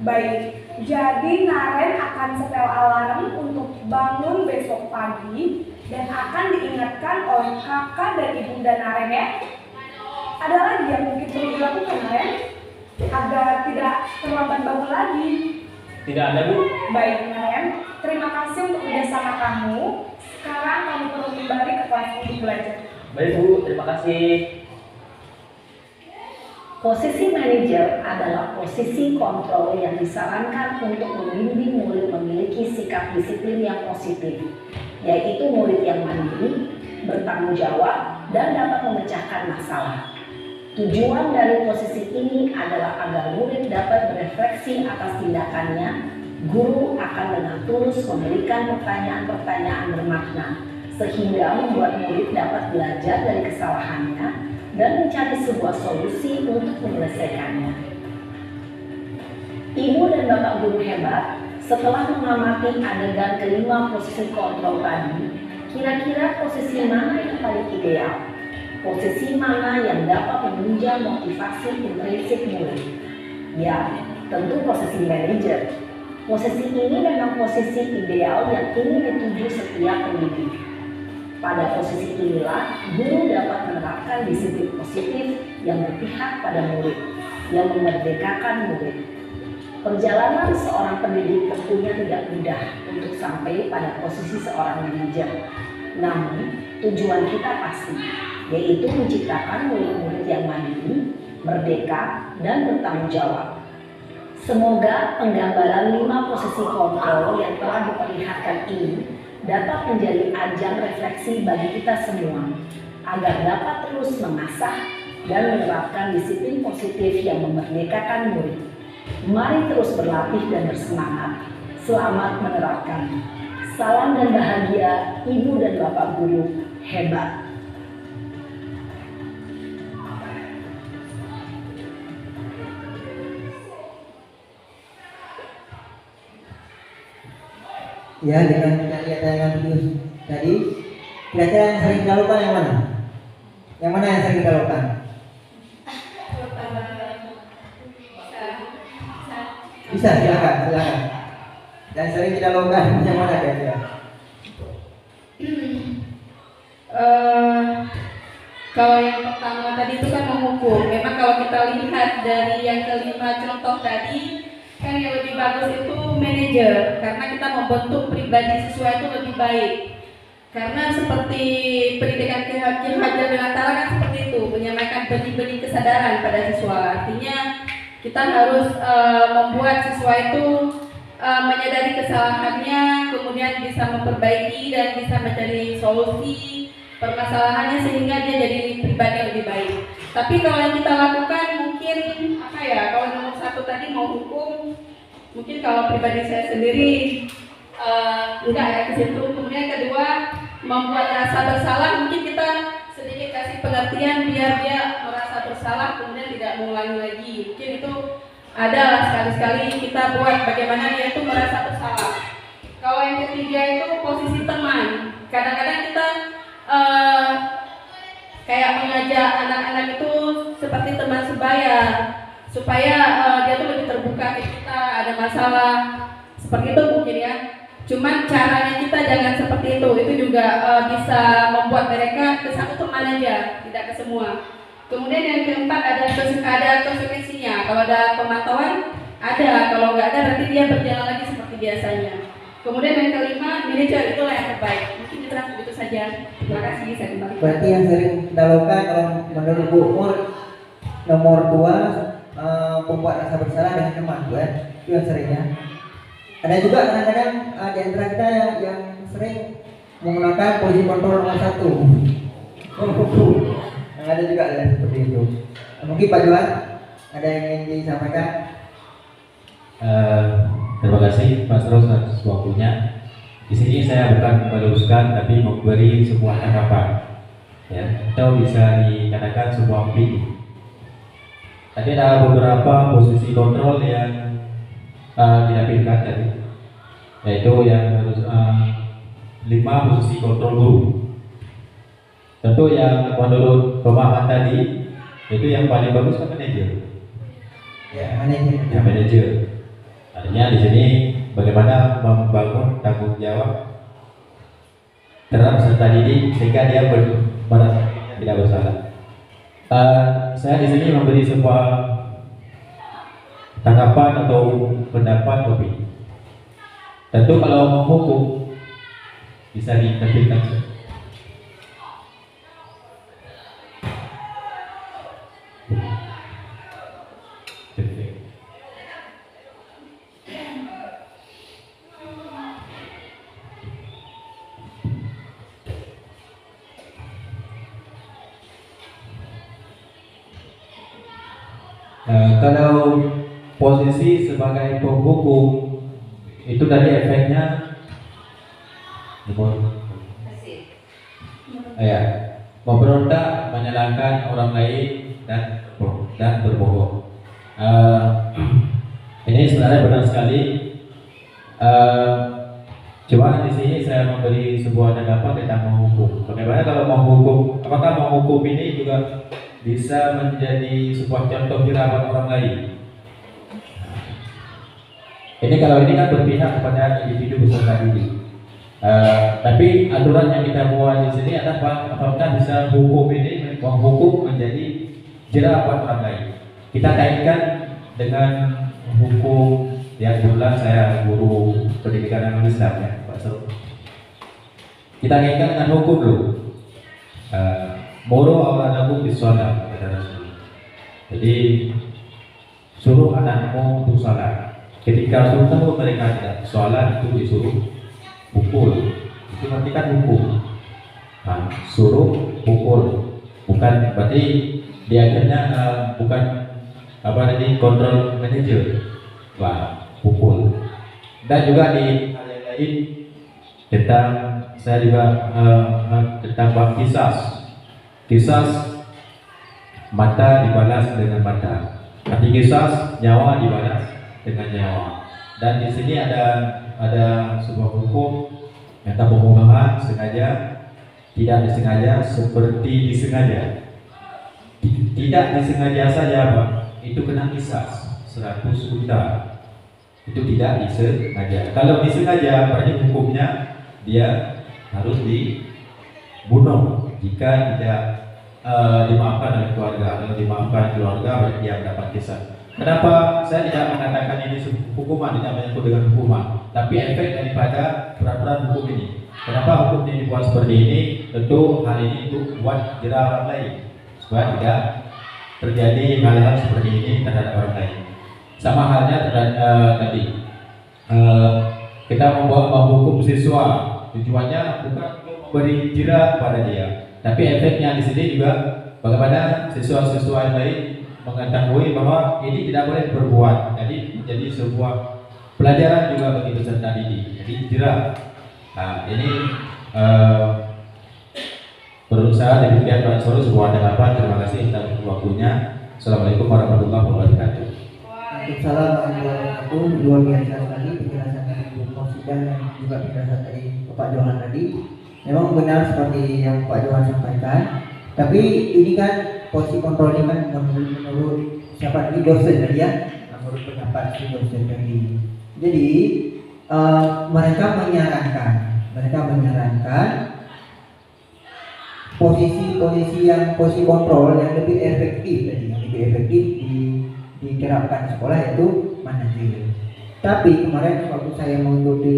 Baik, jadi Naren akan setel alarm untuk bangun besok pagi dan akan diingatkan oleh kakak dan ibunda Naren ya. Ada lagi yang mungkin perlu dilakukan Naren agar tidak terlambat bangun lagi? Tidak ada Bu. Baik Naren, terima kasih untuk kerjasama kamu. Sekarang kamu perlu kembali ke kelas untuk belajar. Baik Bu, terima kasih. Posisi manajer adalah posisi kontrol yang disarankan untuk membimbing murid memiliki sikap disiplin yang positif, yaitu murid yang mandiri, bertanggung jawab, dan dapat memecahkan masalah. Tujuan dari posisi ini adalah agar murid dapat berefleksi atas tindakannya. Guru akan dengan tulus memberikan pertanyaan-pertanyaan bermakna, sehingga membuat murid dapat belajar dari kesalahannya dan mencari sebuah solusi untuk menyelesaikannya. Ibu dan Bapak guru hebat, setelah mengamati adegan kelima posisi kontrol tadi, kira-kira posisi mana yang paling ideal? Posisi mana yang dapat menunjang motivasi intrinsik murid? Ya, tentu posisi manajer. Posisi ini memang posisi ideal yang ingin dituju setiap pendidik. Pada posisi inilah, guru dapat menerapkan disiplin positif yang berpihak pada murid, yang memerdekakan murid. Perjalanan seorang pendidik tentunya tidak mudah untuk sampai pada posisi seorang manajer. Namun, tujuan kita pasti, yaitu menciptakan murid-murid yang mandiri, merdeka, dan bertanggung jawab. Semoga penggambaran 5 posisi kontrol yang telah diperlihatkan ini dapat menjadi ajang refleksi bagi kita semua, agar dapat terus mengasah dan menerapkan disiplin positif yang memerdekakan murid. Mari terus berlatih dan bersemangat. Selamat menerapkan. Salam dan bahagia, Ibu dan Bapak guru hebat. Ya, dengan kita lihat tayangan video tadi, kira-kira yang sering dilakukan yang mana? Yang mana yang sering dilakukan? Bisa, silakan. Dan sering dilakukan yang mana kira-kira? Kalau yang pertama tadi itu kan menghukum. Memang kalau kita lihat dari yang kelima contoh tadi, kan yang lebih bagus itu manajer, karena kita membentuk pribadi siswa itu lebih baik. Karena seperti pendidikan Ki Hajar Dewantara kan seperti itu, menyampaikan benih-benih kesadaran pada siswa. Artinya kita harus membuat siswa itu menyadari kesalahannya, kemudian bisa memperbaiki dan bisa mencari solusi permasalahannya sehingga dia jadi pribadi yang lebih baik. Tapi kalau yang kita lakukan mungkin kalau nomor 1 tadi mau hukum, mungkin kalau pribadi saya sendiri enggak ya ke situ. Kemudian kedua, membuat rasa bersalah, mungkin kita sedikit kasih pengertian biar dia merasa bersalah kemudian tidak mengulangi lagi. Mungkin itu adalah sekali-sekali kita buat bagaimana dia itu merasa bersalah. Kalau yang ketiga itu posisi teman. Kadang-kadang kita kayak mengajak anak-anak itu seperti teman sebaya, supaya dia tuh lebih terbuka ke kita, ada masalah seperti itu mungkin ya. Cuman caranya kita jangan seperti itu juga bisa membuat mereka ke satu teman aja, tidak ke semua. Kemudian yang keempat ada konsekuensinya. Kalau ada pemantauan, ada. Kalau nggak ada, berarti dia berjalan lagi seperti biasanya. Kemudian yang kelima, manajer itulah yang terbaik. Mungkin itu begitu saja. Terima kasih. Saya kembali. Berarti yang sering kita lakukan kalau menurut Bu Mur, nomor 2 pembuat rasa bersalah dengan teman, Bu, ya? Itu yang seringnya. Ada juga kadang-kadang di antara kita yang sering menggunakan posisi kontrol nomor 1. Ada juga yang seperti itu. Mungkin Pak Johan ada yang ingin disampaikan? Terima kasih Mas Ros atas waktunya. Di sini saya bukan meluruskan tapi memberi sebuah tanggapan, ya, atau bisa dikatakan sebuah opini. Tadi ada beberapa posisi kontrol yang ditampilkan tadi, yaitu yang harus 5 posisi kontrol guru. Tentu yang menurut pemahaman tadi itu yang paling bagus kan manajer. Ya, manajer. Ya, manajer. Artinya di sini bagaimana membangun tanggung jawab terhadap peserta didik sehingga dia merasa tidak bersalah. Saya di sini memberi sebuah tanggapan atau pendapat opini. Tentu kalau menghukum bisa ditampilkan. Kalau posisi sebagai penghukum itu tadi efeknya memberontak, menyalahkan orang lain dan berbohong. Ini sebenarnya benar sekali. Cuma di sini saya memberi sebuah tanggapan tentang menghukum. Bagaimana kalau menghukum? Apakah menghukum ini juga bisa menjadi sebuah contoh dirawat orang lain? Ini kalau ini kan berpihak kepada individu peserta didik. Tapi aturan yang kita buat di sini adalah apakah bisa hukum ini menghukum menjadi jerawat orang lain. Kita kaitkan dengan hukum yang kebetulan saya guru pendidikan agama Islam, ya, Pak Sur. Kita kaitkan dengan hukum dulu. Moro awladakum bisolat, kata Rasul. Jadi suruh anakmu untuk salat. Ketika suruh tahu mereka tidak sholat, itu disuruh pukul. Itu berarti kan hukum. Suruh pukul, bukan berarti di akhirnya bukan apa tadi kontrol manajer, pukul. Dan juga di hal yang lain tentang saya juga tentang bab kisas mata dibalas dengan mata. Arti kisas nyawa dibalas dengan nyawa. Dan di sini ada sebuah hukum yang pembunuhan sengaja, tidak disengaja, seperti disengaja. Tidak disengaja saja apa? Itu kena kisas 100 unta. Itu tidak disengaja. Kalau disengaja berarti hukumnya dia harus dibunuh jika tidak dimaafkan oleh keluarga. Kalau dimaafkan keluarga berarti dia mendapat kisah. Kenapa saya tidak mengatakan ini hukuman, tidak menyebut dengan hukuman, tapi efek daripada peraturan hukum ini. Kenapa hukum ini dibuat seperti ini? Tentu hal ini untuk buat jerah orang lain supaya tidak terjadi hal-hal seperti ini terhadap orang lain. Sama halnya tadi kita menghukum siswa, tujuannya bukan untuk memberi jerah pada dia, tapi efeknya di sini juga bagaimana siswa-siswa yang lain mengetahui bahwa ini tidak boleh berbuat. Jadi menjadi sebuah pelajaran juga bagi peserta didik. Jadi jerah. Nah, ini berusaha demikian Pak Soro sebuah tanggapan. Terima kasih atas waktunya. Assalamualaikum warahmatullahi wabarakatuh. Waalaikumsalam warahmatullahi wabarakatuh. Luar biasa sekali penjelasan dari Bu Mausidah dan juga penjelasan dari Pak Johan tadi. Memang benar seperti yang Pak Johan sampaikan. Tapi ini kan posisi kontrol ini kan menurut siapa tadi dosen tadi ya, menurut pendapat si dosen tadi. Jadi mereka menyarankan posisi kontrol yang lebih efektif diterapkan di sekolah itu manajer. Tapi kemarin waktu saya mengikuti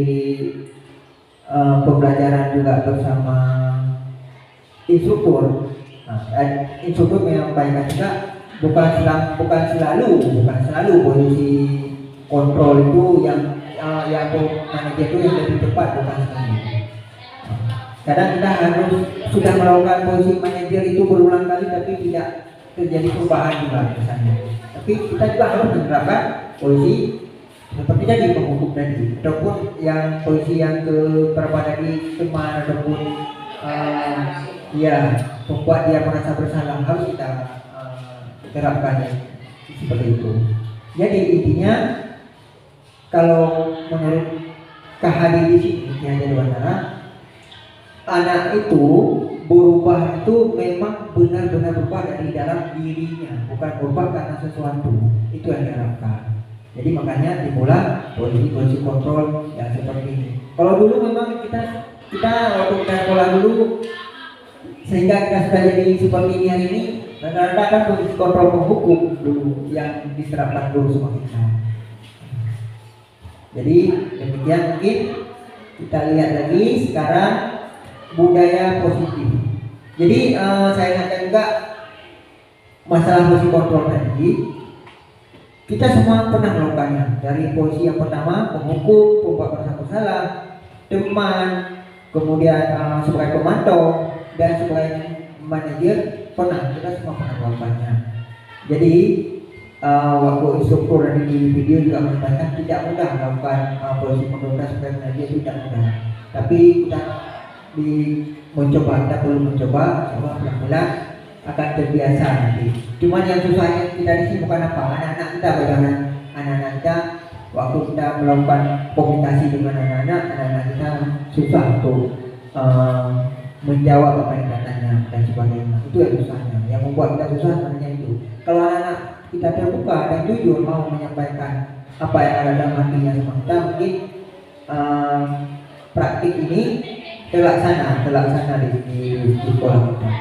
pembelajaran juga bersama instruktur menyampaikan juga bukan selalu posisi kontrol itu yang manajer itu yang lebih tepat, bukan selalu. Kadang kita harus sudah melakukan posisi manajer itu berulang kali tapi tidak terjadi perubahan juga misalnya. Tapi kita juga harus menerapkan posisi seperti tadi penghukum tadi, ataupun yang posisi yang berapa tadi teman ataupun membuat dia merasa bersalah, harus kita terapkan seperti itu. Jadi intinya kalau menurut KHD di sini yang jadi Wandara, anak itu berubah itu memang benar-benar berubah dari dalam dirinya, bukan berubah karena sesuatu. Itu yang diharapkan. Jadi makanya dimulai posisi kontrol yang seperti ini. Kalau dulu memang kita waktu kita sekolah dulu, sehingga kita sudah jadi seperti ini hari ini, rata-rata kan posisi kontrol penghukum dulu yang diterapkan dulu sama kita. Jadi demikian mungkin kita lihat lagi sekarang budaya positif. Jadi saya ingatkan juga masalah posisi kontrol tadi. Kita semua pernah melakukannya. Dari posisi yang pertama penghukum, pembuat merasa bersalah, teman, kemudian sebagai pemantau dan sebagai manajer kita semua pernah melakukannya. Jadi waktu instruktur di video juga menyampaikan tidak mudah melakukan posisi kontrol sebagai manajer, tidak mudah. Tapi kita kita perlu mencoba pelan-pelan akan terbiasa nanti. Cuman yang susahnya kita di sini bukan apa, anak-anak kita bagaimana anak-anak kita waktu kita melakukan komunikasi dengan anak-anak kita susah untuk menjawab apa yang katanya dan sebagainya. Itu yang susahnya, yang membuat kita susah sebenarnya itu. Kalau anak-anak kita terbuka dan jujur mau menyampaikan apa yang ada dalam hatinya sama kita, mungkin praktik ini terlaksana di sekolah kita.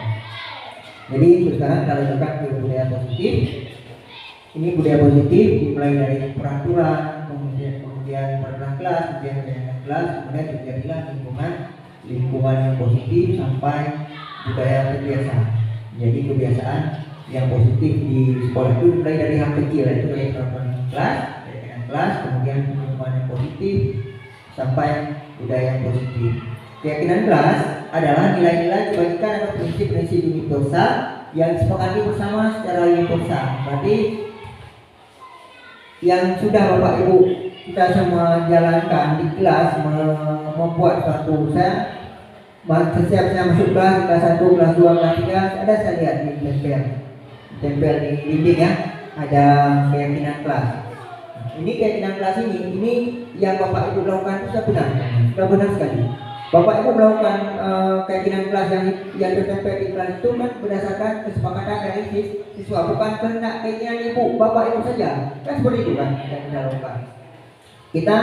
Jadi sekarang kita lanjutkan ke budaya positif. Ini budaya positif dimulai dari peraturan, kemudian peraturan kelas, kemudian kelas, kemudian terjadilah lingkungan yang positif sampai budaya kebiasaan. Jadi kebiasaan yang positif di sekolah itu dimulai dari hal kecil, yaitu dari peraturan kelas, kemudian lingkungan yang positif sampai budaya yang positif. Keyakinan kelas adalah nilai-nilai kebaikan atau prinsip-prinsip universal yang disepakati bersama secara universal. Berarti yang sudah Bapak Ibu kita semua jalankan di kelas, membuat suatu usaha. Setiap saya masuk kelas 1, kelas 2, kelas 3 ada saya lihat di tempel di dinding ya, ada keyakinan kelas. Ini keyakinan kelas ini yang Bapak Ibu lakukan itu sudah benar sekali. Bapak Ibu melakukan keyakinan kelas yang tertempel di kelas itu kan berdasarkan kesepakatan dari siswa, bukan karena keinginan ibu bapak ibu saja. Kan seperti itu kan yang kita lakukan. Kita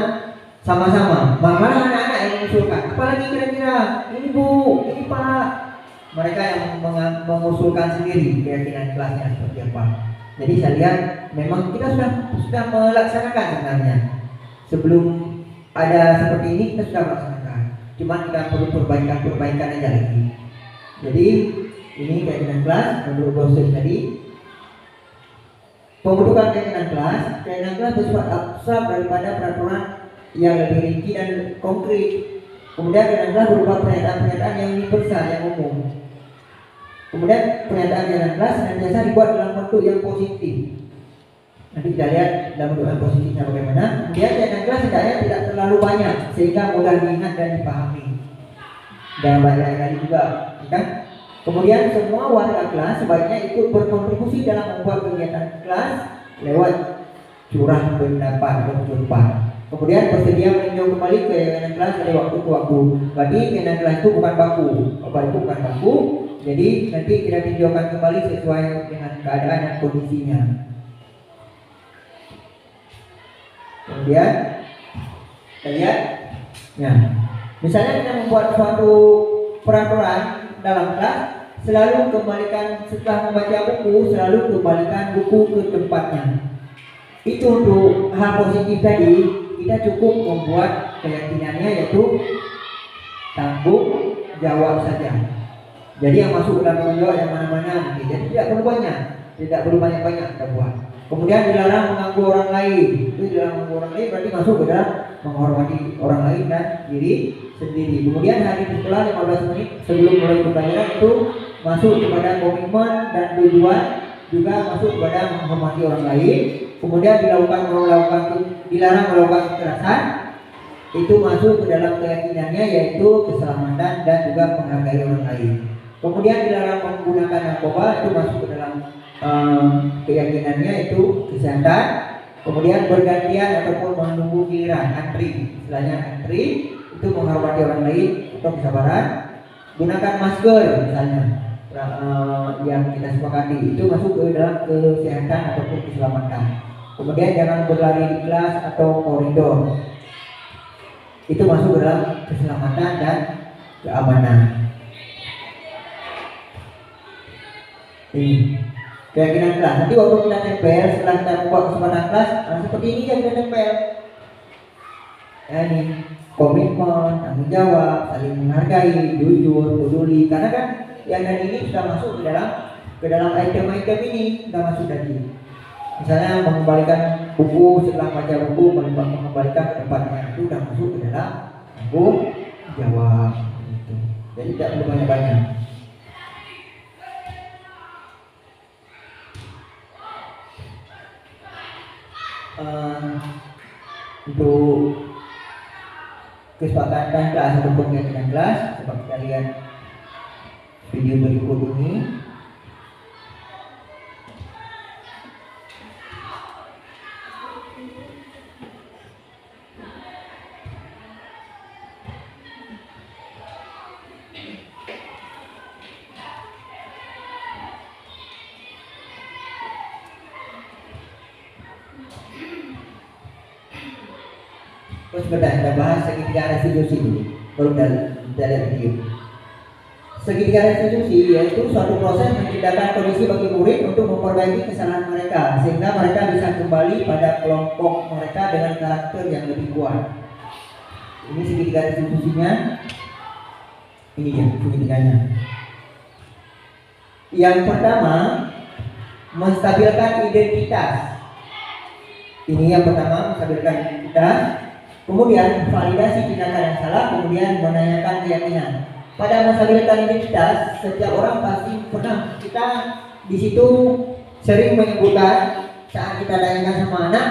sama-sama. Mana anak-anak yang mengusulkan? Apalagi kira-kira ini bu, ini pak. Mereka yang mengusulkan sendiri keyakinan kelasnya seperti apa. Jadi saya lihat memang kita sudah melaksanakan sebenarnya. Sebelum ada seperti ini kita sudah melaksanakan. Cuma kita perlu perbaikan aja lagi. Jadi ini keyakinan kelas menurut dosen tadi. Pembentukan keyakinan kelas bersifat abstrak daripada peraturan yang lebih rinci dan konkret. Kemudian keyakinan kelas berupa pernyataan-pernyataan yang universal, yang umum. Kemudian pernyataan keyakinan kelas senantiasa dibuat dalam bentuk yang positif. Nanti kita lihat dalam bentuk yang positifnya bagaimana. Kemudian keyakinan kelas tidak terlalu banyak sehingga mudah diingat dan dipahami. Dan banyak kali juga, kan? Kemudian semua warga kelas sebaiknya ikut berkontribusi dalam membuat kegiatan kelas lewat curah pendapat atau ucapan. Kemudian bersedia meninjau kembali keyakinan kelas dari waktu ke waktu. Berarti keyakinan kelas itu bukan baku, itu bukan baku. Jadi nanti kita tinjaukan kembali sesuai dengan keadaan dan kondisinya. Kemudian Kita lihat. Ya. Misalnya kita membuat suatu peraturan dalam kelas, selalu kembalikan setelah membaca buku, selalu kembalikan buku ke tempatnya. Itu untuk hal positif tadi, kita cukup membuat keyakinannya yaitu tanggung jawab saja. Jadi yang masuk dalam tanggung jawab yang mana-mana, jadi tidak perlu banyak, tidak perlu banyak-banyak kita buat. Kemudian dilarang mengganggu orang lain. Itu dilarang mengganggu orang lain berarti masuk ke dalam menghormati orang lain dan diri sendiri. Kemudian hadir di sekolah 15 menit sebelum mulai pembelajaran itu masuk kepada komitmen dan tujuan, juga masuk kepada menghormati orang lain. Kemudian dilarang melakukan kekerasan, itu masuk ke dalam keyakinannya yaitu keselamatan dan juga menghargai orang lain. Kemudian dilarang menggunakan narkoba, itu masuk ke dalam keyakinannya itu kesehatan. Kemudian bergantian ataupun menunggu giliran, antri, istilahnya antri, itu menghormati orang lain atau kesabaran. Gunakan masker misalnya yang kita sepakati, itu masuk ke dalam kesehatan ataupun keselamatan. Kemudian jangan berlari di kelas atau koridor, itu masuk ke dalam keselamatan dan keamanan. Ini keyakinan kelas. Nanti waktu kita tempel, setelah kita membuat kesempatan kelas, seperti ini yang kita tempel. Ya, ini komitmen, tanggung jawab, saling menghargai, jujur, peduli. Karena kan yang tadi ini sudah masuk ke dalam item-item ini, sudah masuk tadi. Misalnya mengembalikan buku setelah baca buku, mengembalikan ke tempatnya, itu sudah masuk ke dalam tanggung jawab. Gitu. Jadi tidak perlu banyak-banyak. Untuk kesepakatan kelas ataupun keyakinan kelas, seperti kita lihat video berikut ini. Terus kita bahas segitiga restitusi dulu, baru dalam video. Segitiga restitusi yaitu suatu proses menciptakan kondisi bagi murid untuk memperbaiki kesalahan mereka sehingga mereka bisa kembali pada kelompok mereka dengan karakter yang lebih kuat. Ini segitiga restitusinya. Ini dia segitiganya. Yang pertama, menstabilkan identitas. Ini yang pertama, menstabilkan identitas. Kemudian validasi tindakan yang salah, kemudian menanyakan keyakinan. Pada menstabilkan identitas, setiap orang pasti pernah, kita di situ sering menyebutkan saat kita tanyakan sama anak,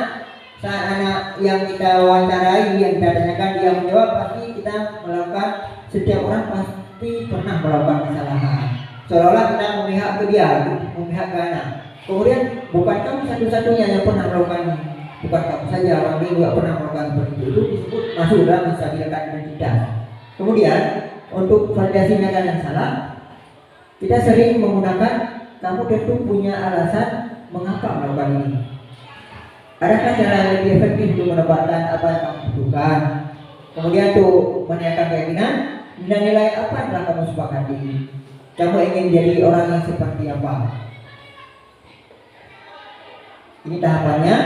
saat anak yang kita wawancarai, yang kita tanyakan dia menjawab, pasti kita melakukan, setiap orang pasti pernah melakukan kesalahan. Seolah-olah kita memihak ke dia, memihak ke anak. Kemudian bukan kamu satu-satunya yang pernah melakukan ini. Bukan kamu saja, orang lain juga pernah melakukan seperti itu disebut masuk dalam menstabilkan identitas. Kemudian untuk validasi tindakan yang salah, kita sering menggunakan kamu tentu punya alasan mengapa melakukan ini. Adakah cara yang lebih efektif untuk mendapatkan apa yang kamu butuhkan? Kemudian untuk menanyakan keyakinan, nilai apa yang telah kamu sepakati? Kamu ingin jadi orang yang seperti apa? Ini tahapannya.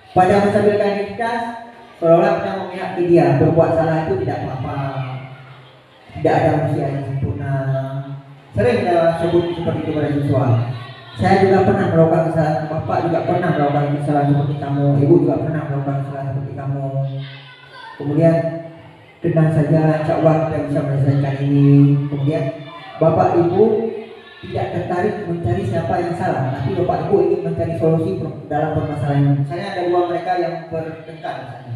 Pada menstabilkan identitas, seolah kita memihak ke dia, berbuat salah itu tidak apa-apa, tidak ada manusia yang sempurna. Sering kita sebut seperti itu pada siswa. Saya juga pernah melakukan kesalahan, bapak juga pernah melakukan kesalahan seperti kamu, ibu juga pernah melakukan kesalahan seperti kamu. Kemudian tenang saja, insya Allah kita bisa menyelesaikan ini. Kemudian bapak ibu tidak tertarik mencari siapa yang salah, tapi bapak ibu ingin mencari solusi dalam permasalahan. Misalnya ada dua mereka yang bertengkar misalnya.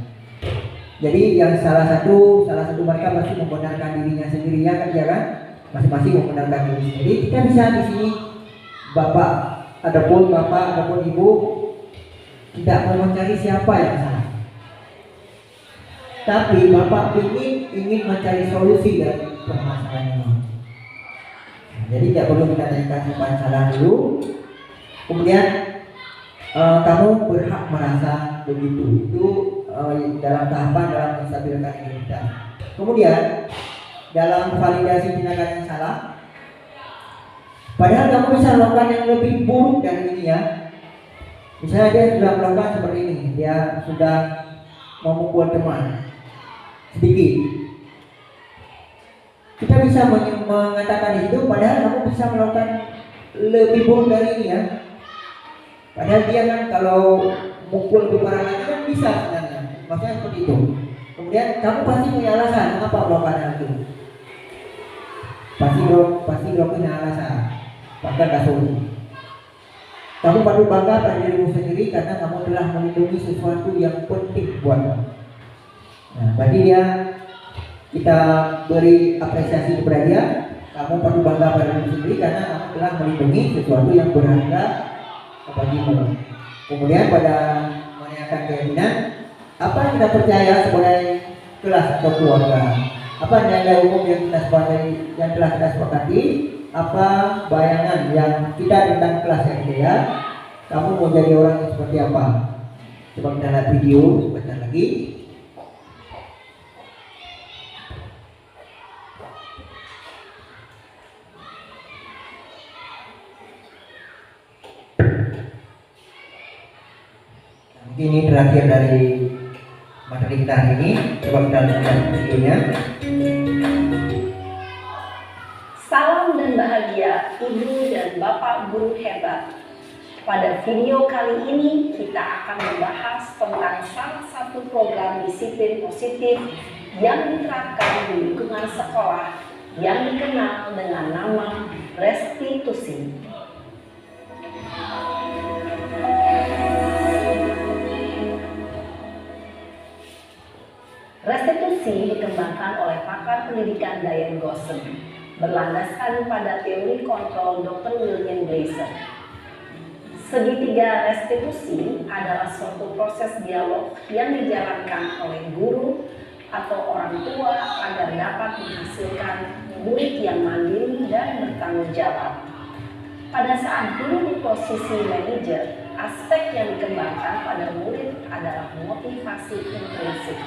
Jadi yang salah satu mereka pasti membenarkan dirinya sendiri, ya kan, masing-masing membenarkan diri. Jadi kita bisa di sini bapak ataupun ibu tidak mau mencari siapa yang salah, tapi bapak ingin mencari solusi dari permasalahan ini. Jadi tidak perlu kita tanyakan siapa yang salah dulu. Kemudian kamu berhak merasa begitu. Itu dalam tahapan dalam menstabilkan identitas. Kemudian dalam validasi tindakan yang salah, padahal kamu bisa melakukan yang lebih buruk dari ini ya. Misalnya dia sudah melakukan seperti ini, dia sudah memukul teman sedikit. Kita bisa mengatakan itu, padahal kamu bisa melakukan lebih buruk dari ini ya. Padahal dia kan kalau mukul lebih parah lagi kan bisa sebenarnya. Maksudnya seperti itu. Kemudian kamu pasti punya alasan mengapa melakukan hal itu. Pasti punya alasan. Bahkan kasus. Kamu patut bangga pada dirimu sendiri karena kamu telah melindungi sesuatu yang penting buatmu. Nah, berarti kita beri apresiasi kepada dia. Kamu patut bangga pada dirimu sendiri karena kamu telah melindungi sesuatu yang berharga bagimu. Kemudian pada menanyakan keyakinan, apa yang kita percaya sebagai kelas atau keluarga? Apa nilai umum yang telah kita sepakati? Apa bayangan yang kita tentang kelas yang ideal? Kamu mau jadi orang yang seperti apa? Coba kita lihat video sebentar lagi. Mungkin ini terakhir dari materi kita hari ini. Coba kita lihat videonya. Salam dan bahagia Ibu dan Bapak guru hebat. Pada video kali ini kita akan membahas tentang salah satu program disiplin positif yang diterapkan di lingkungan sekolah yang dikenal dengan nama restitusi. Restitusi dikembangkan oleh pakar pendidikan Diane Gosson, berlandaskan pada teori kontrol Dr. William Glasser. Segitiga restitusi adalah suatu proses dialog yang dijalankan oleh guru atau orang tua agar dapat menghasilkan murid yang mandiri dan bertanggung jawab. Pada saat guru di posisi manajer, aspek yang dikembangkan pada murid adalah motivasi intrinsik,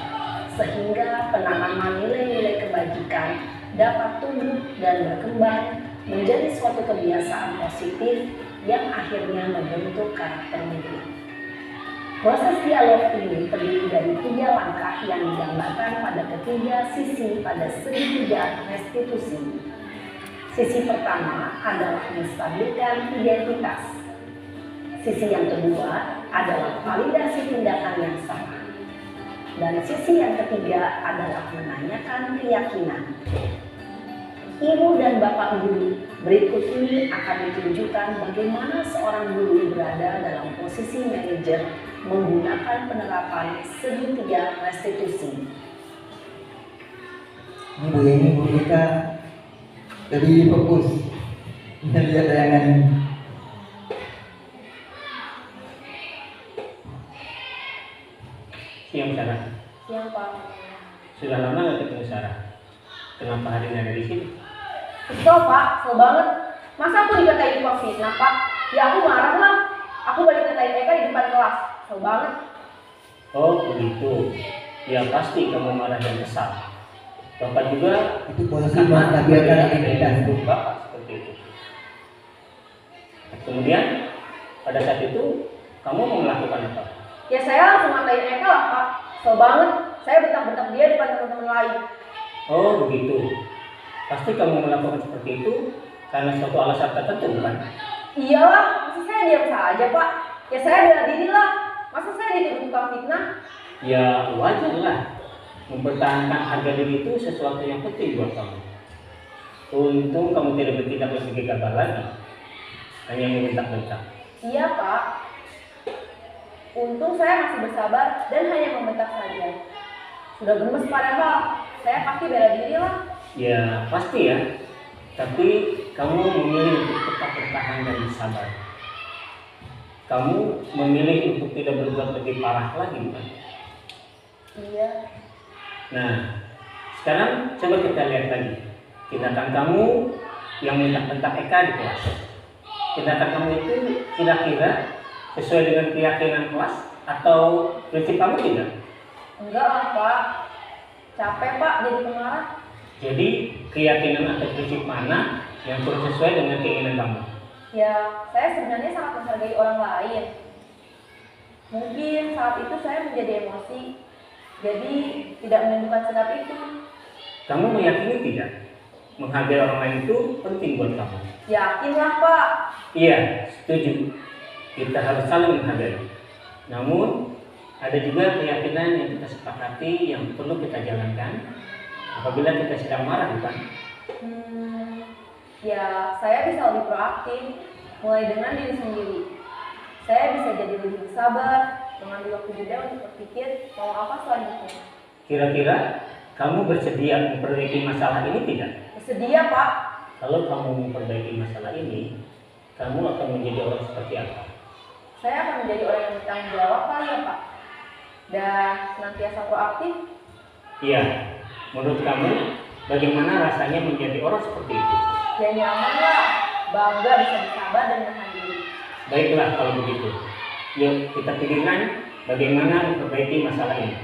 sehingga penanaman nilai-nilai kebajikan dapat tumbuh dan berkembang menjadi suatu kebiasaan positif yang akhirnya membentuk karakter murid. Proses dialog ini terdiri dari 3 langkah yang digambarkan pada ketiga sisi pada segitiga restitusi. Sisi pertama adalah menstabilkan identitas. Sisi yang kedua adalah validasi tindakan yang salah. Dan sisi yang ketiga adalah menanyakan keyakinan. Ibu dan Bapak guru, berikut ini akan ditunjukkan bagaimana seorang guru berada dalam posisi manajer menggunakan penerapan segitiga restitusi. Ini Bu Yeni, Bu kita lebih fokus. Kita lihat tayangan ini. Siang Sarah. Siang Pak. Sudah lama nggak ketemu Sarah? Kenapa hari ini ada di sini? Kesel Pak, kesel banget. Masa aku dikatain tukang fitnah Pak? Ya aku marah lah. Aku balik katain mereka di depan kelas. Kesel banget. Oh begitu. Ya pasti kamu marah dan kesal. Bapak juga Itu posisi menstabilkan identitas. Bapak seperti itu. Kemudian pada saat itu kamu mau melakukan apa? Ya saya langsung ngatain mereka lah Pak. Kesel banget. Saya bentak-bentak dia depan teman-teman lain. Oh begitu. Pasti kamu melakukan seperti itu karena suatu alasan tertentu kan? Iyalah, masa saya diam saja Pak? Ya saya bela diri lah. Masa saya dituduh tukang fitnah? Ya wajar lah. Mempertahankan harga diri itu sesuatu yang penting buat kamu. Untung kamu tidak bertindak lebih gegabah lagi, hanya membentak-bentak. Iya Pak. Untung saya masih bersabar dan hanya membentak saja. Sudah gemes padahal, saya pasti bela diri lah. Ya pasti ya. Tapi kamu memilih untuk tetap bertahan dan bersabar. Kamu memilih untuk tidak berbuat lebih parah lagi kan? Iya. Nah, sekarang coba kita lihat lagi tindakan kamu yang bentak-bentak Eka di kelas. Tindakan kamu itu kira-kira sesuai dengan keyakinan kelas atau prinsip kamu tidak? Enggak lah Pak, capek Pak jadi pengarah. Jadi keyakinan atau prinsip mana yang kurang sesuai dengan keinginan kamu? Ya, saya sebenarnya sangat menghargai orang lain. Mungkin saat itu saya menjadi emosi, jadi tidak menentukan sikap itu. Kamu meyakini tidak? Menghargai orang lain itu penting buat kamu. Yakinlah Pak. Iya, setuju. Kita harus saling menghargai. Namun, ada juga keyakinan yang kita sepakati yang perlu kita jalankan apabila kita sedang marah, bukan? Ya, saya bisa lebih proaktif, mulai dengan diri sendiri. Saya bisa jadi lebih sabar, mengambil waktu jeda untuk berpikir mau apa selanjutnya. Kira-kira kamu bersedia memperbaiki masalah ini tidak? Bersedia Pak. Kalau kamu memperbaiki masalah ini, kamu akan menjadi orang seperti apa? Saya akan menjadi orang yang bertanggung jawab kali ya Pak. Dan senantiasa proaktif. Iya, menurut kamu bagaimana rasanya menjadi orang seperti itu? Ya nyaman lah, bangga bisa bersabar dan menahan diri. Baiklah kalau begitu. Yuk kita pikirkan bagaimana memperbaiki masalah ini.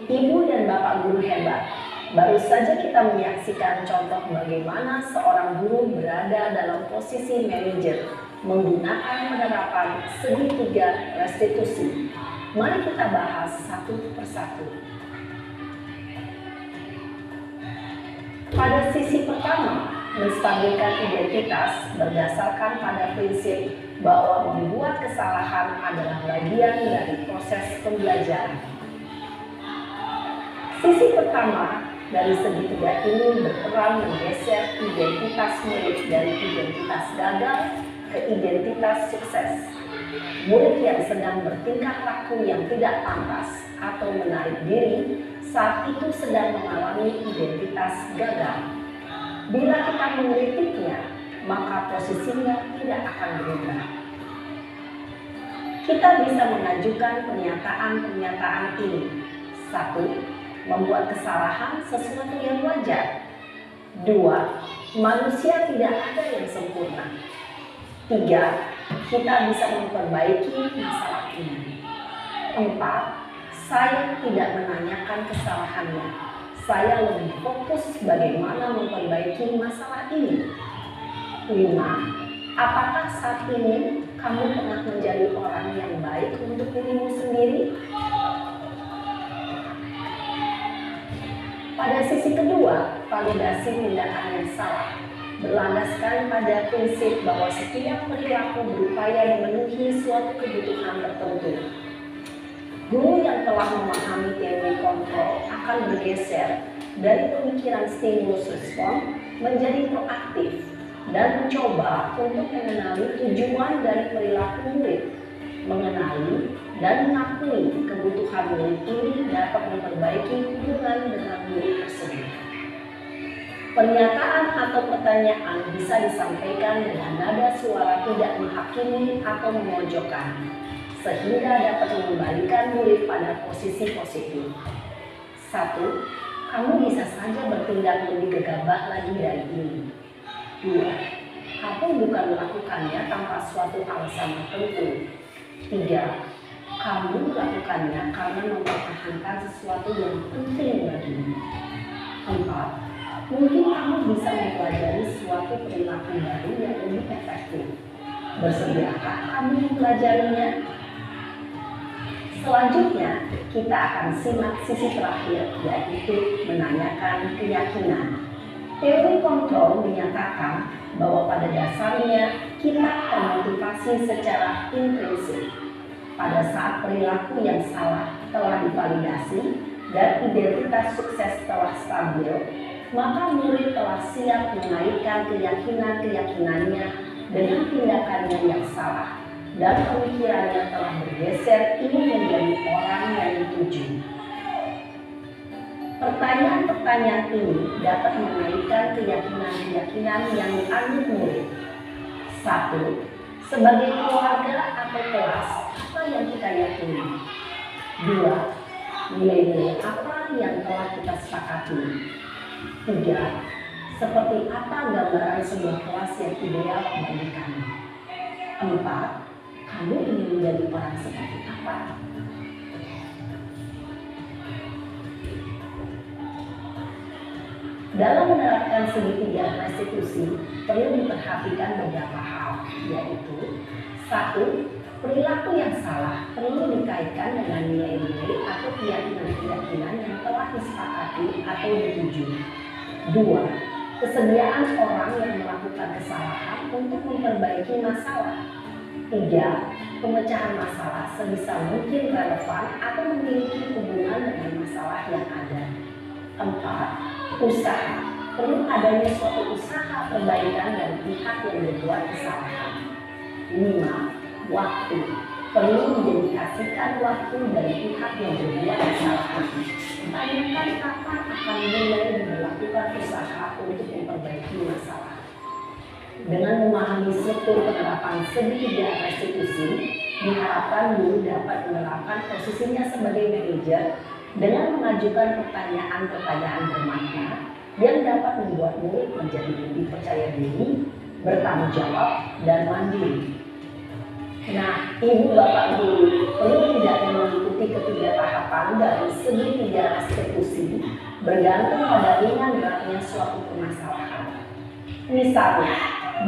Ibu dan Bapak guru hebat. Baru saja kita menyaksikan contoh bagaimana seorang guru berada dalam posisi manajer menggunakan penerapan segitiga restitusi. Mari kita bahas satu persatu. Pada sisi pertama, menstabilkan identitas berdasarkan pada prinsip bahwa membuat kesalahan adalah bagian dari proses pembelajaran. Sisi pertama dari segitiga ini berperan menggeser identitas murid dari identitas gagal ke identitas sukses. Murid yang sedang bertingkah laku yang tidak pantas atau menarik diri saat itu sedang mengalami identitas gagal. Bila kita mengkritiknya, maka posisinya tidak akan berubah. Kita bisa mengajukan pernyataan-pernyataan ini. 1. Membuat kesalahan sesuatu yang wajar. 2. Manusia tidak ada yang sempurna. 3. Kita bisa memperbaiki masalah ini. 4. Saya tidak menanyakan kesalahannya. Saya lebih fokus bagaimana memperbaiki masalah ini. 5. Apakah saat ini kamu pernah menjadi orang yang baik untuk dirimu sendiri? Pada sisi kedua, validasi tindakan yang salah berlandaskan pada prinsip bahwa setiap perilaku berupaya memenuhi suatu kebutuhan tertentu. Guru yang telah memahami teori kontrol akan bergeser dari pemikiran stimulus respon menjadi proaktif dan mencoba untuk mengenali tujuan dari perilaku murid, mengenali dan mengakui kebutuhan murid ini dapat memperbaiki hubungan dengan murid tersebut. Pernyataan atau pertanyaan bisa disampaikan dengan nada suara tidak menghakimi atau memojokkan, sehingga dapat mengembalikan murid pada posisi positif. 1. Kamu bisa saja bertindak lebih gegabah lagi dari ini. 2. Kamu bukan melakukannya tanpa suatu alasan tertentu. 3. Kamu melakukannya karena mempertahankan sesuatu yang penting bagimu. 4. Mungkin kamu bisa mempelajari suatu perilaku baru yang lebih efektif. Bersediakah kamu mempelajarinya? Selanjutnya, kita akan simak sisi terakhir, yaitu menanyakan keyakinan. Teori kontrol menyatakan bahwa pada dasarnya kita termotivasi secara intrinsik. Pada saat perilaku yang salah telah divalidasi dan identitas sukses telah stabil, maka murid telah siap menaikkan keyakinan-keyakinannya dengan tindakannya yang salah dan pemikirannya telah bergeser ingin menjadi orang yang dituju. Pertanyaan-pertanyaan ini dapat menaikkan keyakinan-keyakinan yang dianut murid. 1. Sebagai keluarga atau kelas, apa yang kita yakini? 2. Nilai-nilai apa yang telah kita sepakati? 3. Seperti apa gambaran sebuah kelas yang ideal bagi kamu? 4. Kamu ingin menjadi orang seperti apa? Dalam menerapkan segitiga restitusi, perlu diperhatikan beberapa hal, yaitu 1. Perilaku yang salah perlu dikaitkan dengan nilai-nilai atau keyakinan-keyakinan yang telah disepakati atau dituju. 2. Kesediaan orang yang melakukan kesalahan untuk memperbaiki masalah. 3. Pemecahan masalah sebisa mungkin relevan atau memiliki hubungan dengan masalah yang ada. 4. Usaha. Perlu adanya suatu usaha perbaikan dari pihak yang berbuat kesalahan. 5. Waktu. Perlu mendedikasikan waktu dari pihak yang berbuat kesalahan. Tanyakan kapan akan mulai melakukan usaha untuk memperbaiki masalah. Dengan memahami struktur penerapan segitiga restitusi, diharapkan guru dapat menerapkan posisinya sebagai manajer dengan mengajukan pertanyaan-pertanyaan bermakna yang dapat membuat murid menjadi lebih percaya diri, bertanggung jawab, dan mandiri. Nah, Ibu Bapak Guru perlu tidaknya mengikuti ketiga tahapan dari segitiga restitusi bergantung pada ringan beratnya suatu permasalahan. Misalnya,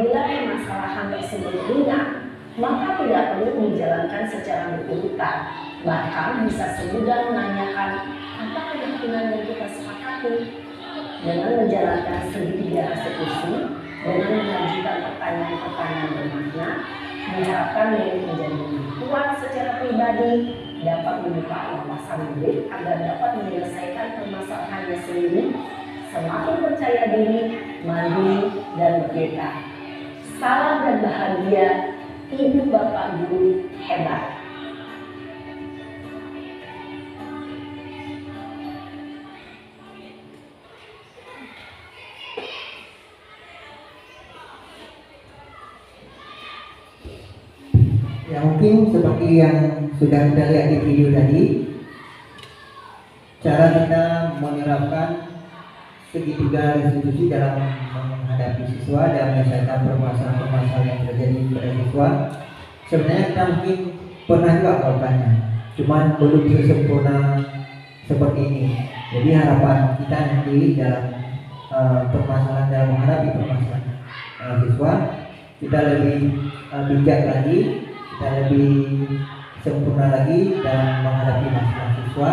bila permasalahan tersebut ringan, maka tidak perlu dijalankan secara berurutan. Bahkan bisa semudah menanyakan apa keyakinan yang kita sepakati. Dengan menjalankan segitiga restitusi, dengan mengajukan pertanyaan-pertanyaan bermakna, diharapkan murid menjadi lebih kuat secara pribadi, dapat membuka wawasan murid agar dapat menyelesaikan permasalahannya sendiri, semakin percaya diri, mandiri, dan merdeka. Salam dan bahagia, Ibu Bapak Guru hebat. Ya, mungkin seperti yang sudah kita lihat di video tadi, cara kita menerapkan segitiga restitusi dalam menghadapi siswa dan menyelesaikan permasalahan-permasalahan yang terjadi pada siswa. Sebenarnya kita mungkin pernah juga melakukannya, cuman belum sempurna seperti ini. Jadi harapan kita nanti dalam permasalahan dalam menghadapi permasalahan siswa, kita lebih bijak lagi, kita lebih sempurna lagi dalam menghadapi masalah siswa,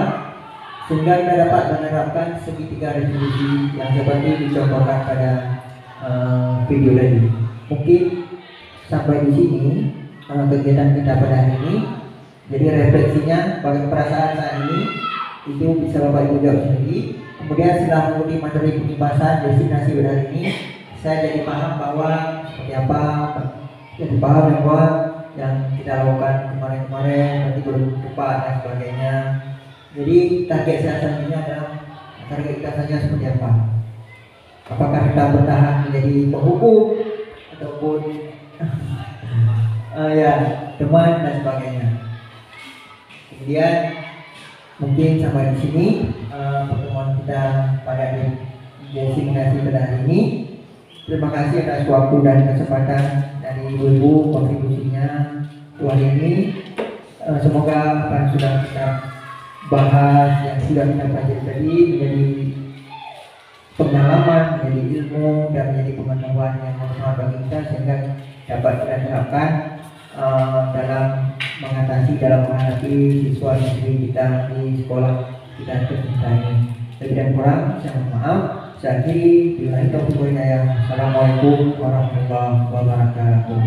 sehingga kita dapat menerapkan segitiga restitusi yang seperti dicontohkan pada video tadi. Mungkin sampai di sini kegiatan kita pada hari ini. Jadi refleksinya, bagaimana perasaan saat ini itu bisa Bapak Ibu jawab sendiri. Kemudian setelah mengikuti materi pembahasan destinasi pada hari ini, saya jadi paham bahwa seperti apa, jadi paham bahwa yang kita lakukan kemarin-kemarin nanti belum tepat dan sebagainya. Jadi target saya selanjutnya adalah target kita saja seperti apa. Apakah kita bertahan menjadi penghukum ataupun ya teman dan sebagainya. Kemudian mungkin sampai di sini pertemuan kita pada destinasi pada hari ini. Terima kasih atas waktu dan kesempatan dari ibu-ibu kontribusinya hari ini. Semoga apa yang sudah kita bahas, yang sudah kita pelajari tadi menjadi pengalaman, menjadi ilmu, dan menjadi pengetahuan yang bermanfaat bagi kita, sehingga dapat kita terapkan dalam menghadapi siswa siswi kita di sekolah kita tercinta ini. Lebih dan kurang, saya mohon maaf. Saya akhiri. Assalamualaikum warahmatullahi wabarakatuh.